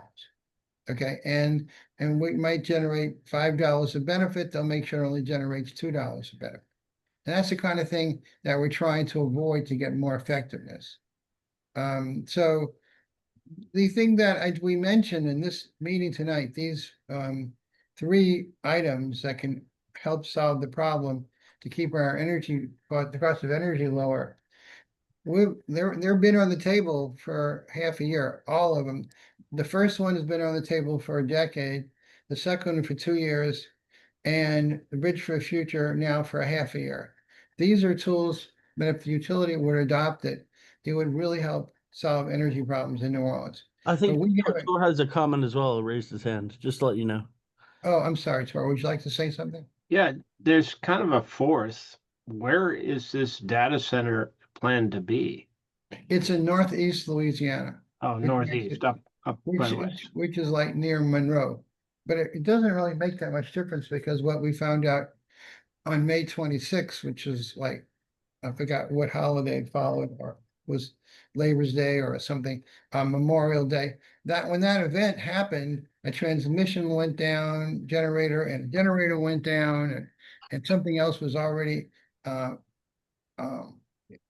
Okay, and we might generate $5 of benefit. They'll make sure it only generates $2 of benefit. And that's the kind of thing that we're trying to avoid to get more effectiveness. So the thing that we mentioned in this meeting tonight, these 3 items that can help solve the problem to keep our the cost of energy lower. They've been on the table for half a year, all of them. The first one has been on the table for a decade, the second one for 2 years, and the Bridge for the Future now for a half a year. These are tools that if the utility would adopt it, it would really help solve energy problems in New Orleans. I think But we haven't. Tor has a comment as well. Raised his hand. Just to let you know. Oh, I'm sorry, Tor. Would you like to say something? Yeah, there's kind of a fourth. Where is this data center planned to be? It's in Northeast Louisiana, Oh, Which makes northeast, it- up which by is, west. which is like near Monroe. But it doesn't really make that much difference because what we found out on May 26th, which is like, I forgot what holiday it followed or was Labor's Day or something, Memorial Day. That when that event happened, a transmission went down, and a generator went down, and something else was already um,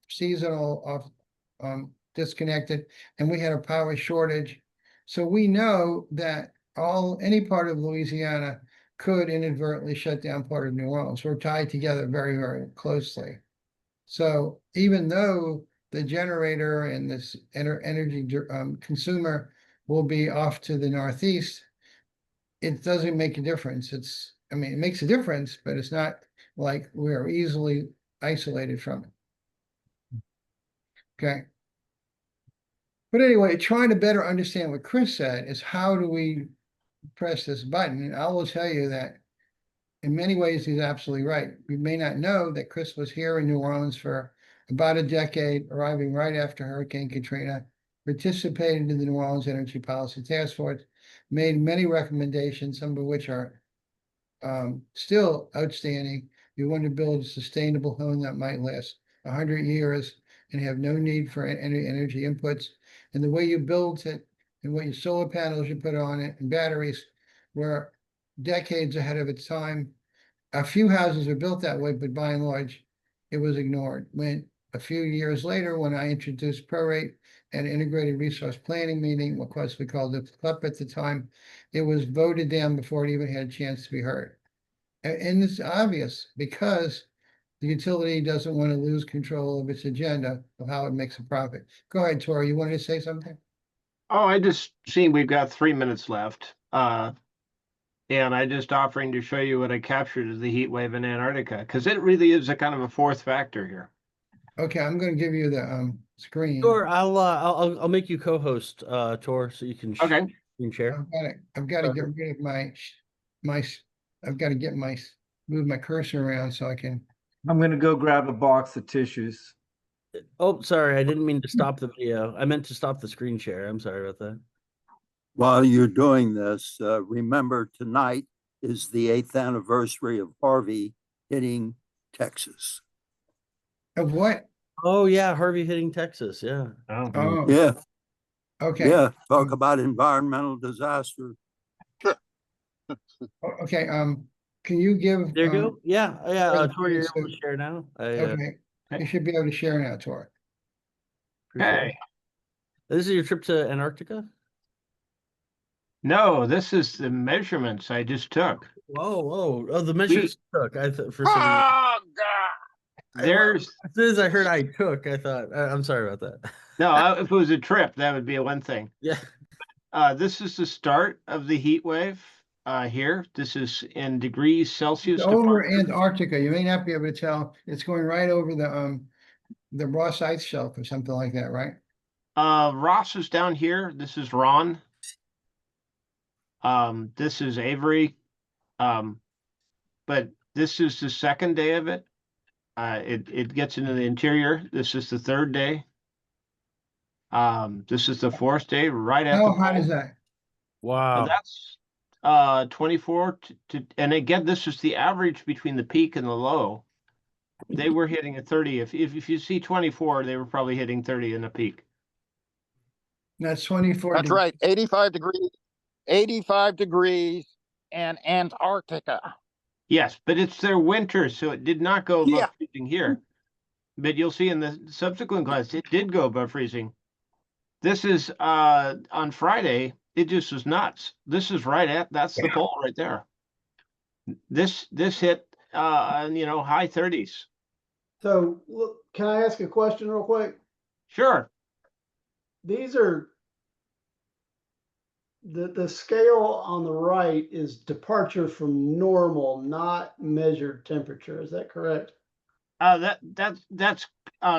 seasonal off, disconnected, and we had a power shortage. So we know that any part of Louisiana could inadvertently shut down part of New Orleans. We're tied together very, very closely. So even though the generator and this energy consumer will be off to the northeast, it doesn't make a difference. I mean, it makes a difference, but it's not like we're easily isolated from it. Okay. But anyway, trying to better understand what Chris said is how do we press this button? And I will tell you that in many ways, he's absolutely right. We may not know that Chris was here in New Orleans for about a decade, arriving right after Hurricane Katrina, participated in the New Orleans Energy Policy Task Force, made many recommendations, some of which are still outstanding. You want to build a sustainable home that might last 100 years and have no need for any energy inputs. And the way you build it and what your solar panels you put on it and batteries were decades ahead of its time. A few houses were built that way, but by and large, it was ignored. When a few years later, when I introduced ProRate at an integrated resource planning meeting, of course we called it CLUP at the time, it was voted down before it even had a chance to be heard. And it's obvious because the utility doesn't want to lose control of its agenda of how it makes a profit. Go ahead, Tori, you wanted to say something? Oh, I just seen we've got 3 minutes left. And I just offering to show you what I captured of the heat wave in Antarctica, because it really is a kind of a fourth factor here. Okay, I'm going to give you the screen. Sure, I'll make you co-host, Tor, so you can Okay. share. I've got to get rid of I've got to move my cursor around so I can. I'm gonna go grab a box of tissues. Oh, sorry, I didn't mean to stop the video. I meant to stop the screen share. I'm sorry about that. While you're doing this, remember tonight is the 8th anniversary of Harvey hitting Texas. Of what? Oh yeah, Harvey hitting Texas. Yeah. Oh, Yeah, okay. yeah. Talk about environmental disaster. Okay, can you give? There you go. Yeah, yeah. Tor, you're so- able to share now. Okay, you should be able to share now, Tor. Appreciate it. Hey, This is your trip to Antarctica? no, this is the measurements I just took. Whoa, whoa. Oh, the measures took. I thought for some reason. Oh, God. There's As soon as I heard I took, I thought, I'm sorry about that. no, if it was a trip, that would be a one thing. Yeah. This is the start of the heat wave here. This is in degrees Celsius. It's over Antarctica. You may not be able to tell. It's going right over the Ross Ice Shelf or something like that, right? Ross is down here. This is Ron. This is Avery. But this is the second day of it. It gets into the interior. This is the third day. This is the fourth day, right at How the hot pole. is that? Wow. That's 24 and again, this is the average between the peak and the low. They were hitting a 30. If you see 24, they were probably hitting 30 in the peak. That's 24. That's right. 85 degrees, 85 degrees and Antarctica. Yes, but it's their winter, so it did not go above freezing here. But you'll see in the subsequent class, it did go above freezing. This is on Friday, it just was nuts. This is that's the pole right there. This hit high 30s. So look, can I ask a question real quick? Sure. These are the scale on the right is departure from normal, not measured temperature. Is that correct? That's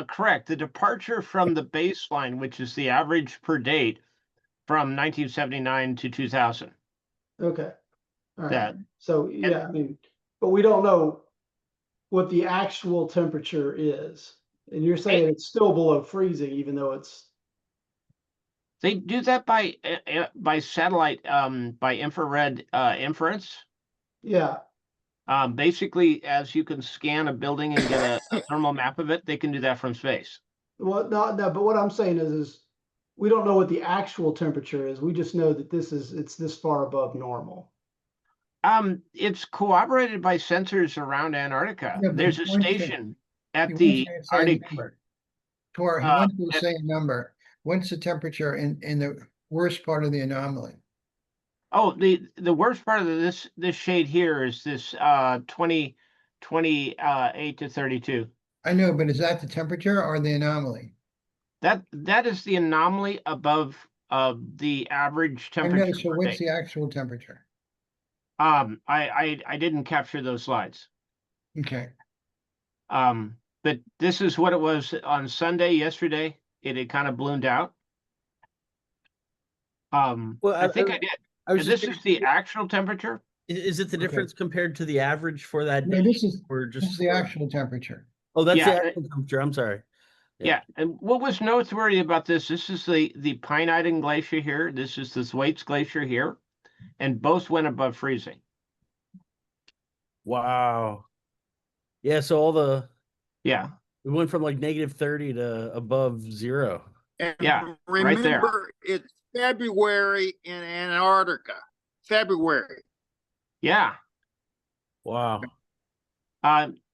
correct. The departure from the baseline, which is the average per date from 1979 to 2000. Okay. All right. That So yeah, I mean, but we don't know what the actual temperature is. And you're saying it's still below freezing, even though it's. they do that by satellite, by infrared inference. Yeah. Basically, as you can scan a building and get a thermal map of it, they can do that from space. Well, no, but what I'm saying is we don't know what the actual temperature is. We just know that it's this far above normal. It's corroborated by sensors around Antarctica. Yeah, but There's he a wants to- station he at wants the you to say a Arctic. number. Tor, he Uh, wants you to at- say a number. What's the temperature in the worst part of the anomaly? Oh, the worst part of this shade here is this 28 to 32. I know, but is that the temperature or the anomaly? That is the anomaly above the average I know, temperature so per what's day. the actual temperature? I didn't capture those slides. Okay, But this is what it was on Sunday yesterday. It had kind of ballooned out. Well, I think I did. I was And just this is the actual temperature. Is it the Okay. difference compared to the average for that no, day? this is Or this is just the actual temperature. Oh, that's the Yeah, actual temperature. I'm sorry. Yeah, and what was noteworthy about this? This is the Pine Island Glacier here. This is the Thwaites Glacier here, and both went above freezing. Wow. Yeah, so Yeah, we went from like -30 to above 0. And Yeah, right there. remember, it's February in Antarctica. February. Yeah. Wow.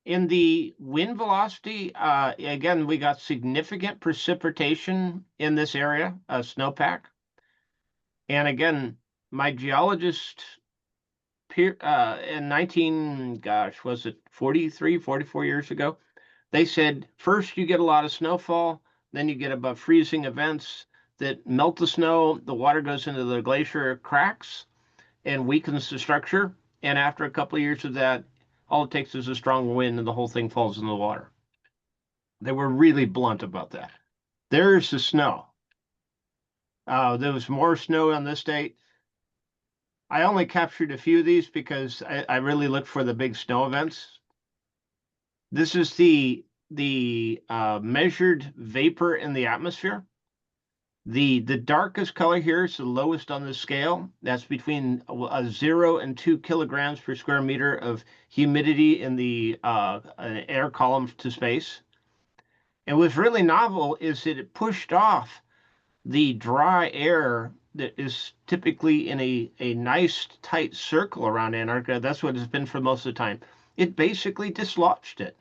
In the wind velocity, again, we got significant precipitation in this area, snowpack. And again, my geologist in was it 43, 44 years ago? They said first you get a lot of snowfall, then you get above freezing events that melt the snow, the water goes into the glacier cracks and weakens the structure. And after a couple of years of that, all it takes is a strong wind and the whole thing falls in the water. They were really blunt about that. There's the snow. There was more snow on this date. I only captured a few of these because I really look for the big snow events. This is the measured vapor in the atmosphere. The darkest color here is the lowest on the scale. That's between 0 and 2 kilograms per square meter of humidity in the air column to space. And what's really novel is that it pushed off the dry air that is typically in a nice tight circle around Antarctica. That's what it's been for most of the time. It basically dislodged it.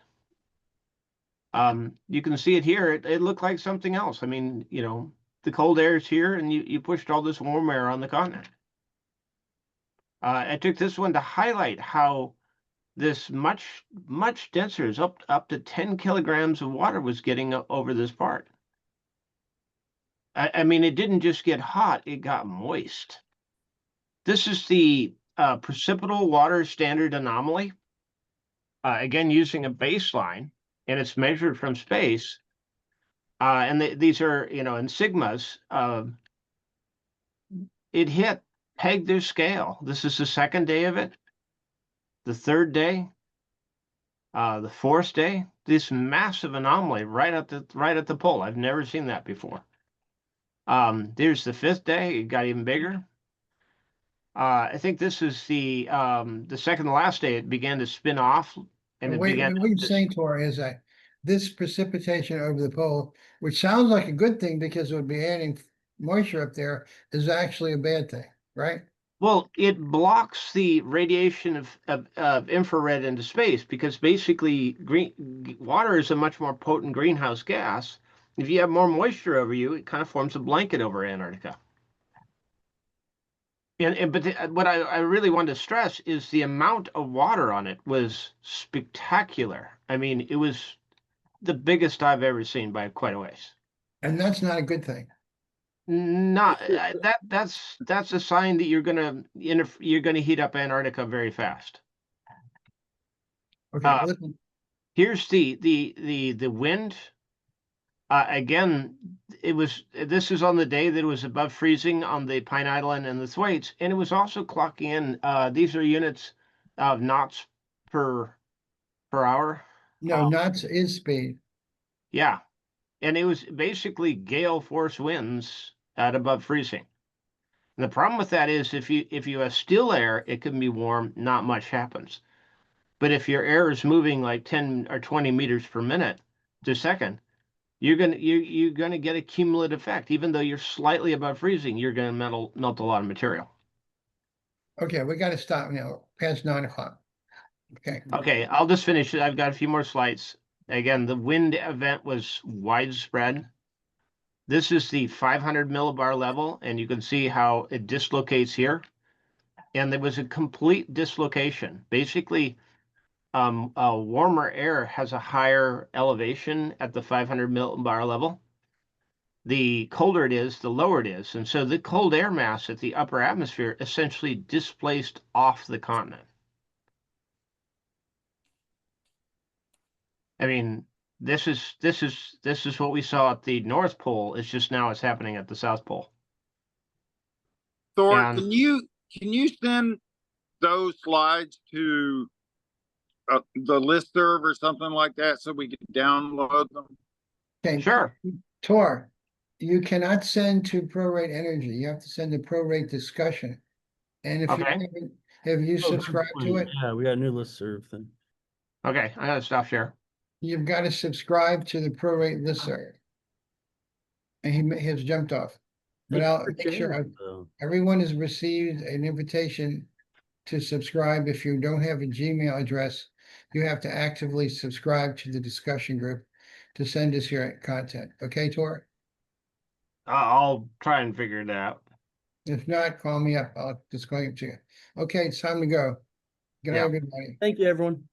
You can see it here. It looked like something else. I mean, the cold air is here and you pushed all this warm air on the continent. I took this one to highlight how this much denser is up to 10 kilograms of water was getting over this part. I mean, it didn't just get hot, it got moist. This is the precipitable water standard anomaly. Again, using a baseline, and it's measured from space. And these are, in sigmas. It hit, pegged their scale. This is the second day of it, the third day, the fourth day. This massive anomaly right at the pole. I've never seen that before. There's the fifth day. It got even bigger. I think this is the second to last day. It began to spin off, and it What began. you're saying, Tor, is that this precipitation over the pole, which sounds like a good thing because it would be adding moisture up there, is actually a bad thing, right? Well, it blocks the radiation of infrared into space because basically water is a much more potent greenhouse gas. If you have more moisture over you, it kind of forms a blanket over Antarctica. But what I really wanted to stress is the amount of water on it was spectacular. I mean, it was the biggest I've ever seen by quite a ways. And that's not a good thing. Not that's a sign that you're gonna heat up Antarctica very fast. Okay, Uh, listen, Here's the wind. Again, this is on the day that it was above freezing on the Pine Island and the Thwaites, and it was also clocking in. These are units of knots per hour. no, knots is speed. Yeah, and it was basically gale force winds at above freezing. And the problem with that is if you have still air, it can be warm, not much happens. But if your air is moving like 10 or 20 meters per minute to second, you're gonna get a cumulative effect. Even though you're slightly above freezing, you're gonna melt a lot of material. Okay, we gotta stop now, past 9 o'clock. Okay, Okay, I'll just finish it. I've got a few more slides. Again, the wind event was widespread. This is the 500 millibar level, and you can see how it dislocates here. And there was a complete dislocation. Basically, warmer air has a higher elevation at the 500 millibar level. The colder it is, the lower it is. And so the cold air mass at the upper atmosphere essentially displaced off the continent. I mean, this is what we saw at the North Pole. It's just now it's happening at the South Pole. Thor, And- can you send those slides to the listserv or something like that so we can download them? okay, Sure. Tor, you cannot send to ProRate Energy. You have to send to ProRate Discussion. And if you Okay. haven't, have you Oh, good subscribed to point. it? Yeah, we got a new listserv thing. Okay, I gotta stop share. You've got to subscribe to the ProRate listserv. And he has jumped off. But Thank you I'll for make sure sharing, though. everyone has received an invitation to subscribe. If you don't have a Gmail address, you have to actively subscribe to the discussion group to send us your content. Okay, Tor? I'll try and figure it out. If not, call me up. I'll disclaim it to you. Okay, it's time to go. Good night, Yeah. everybody. Thank you, everyone.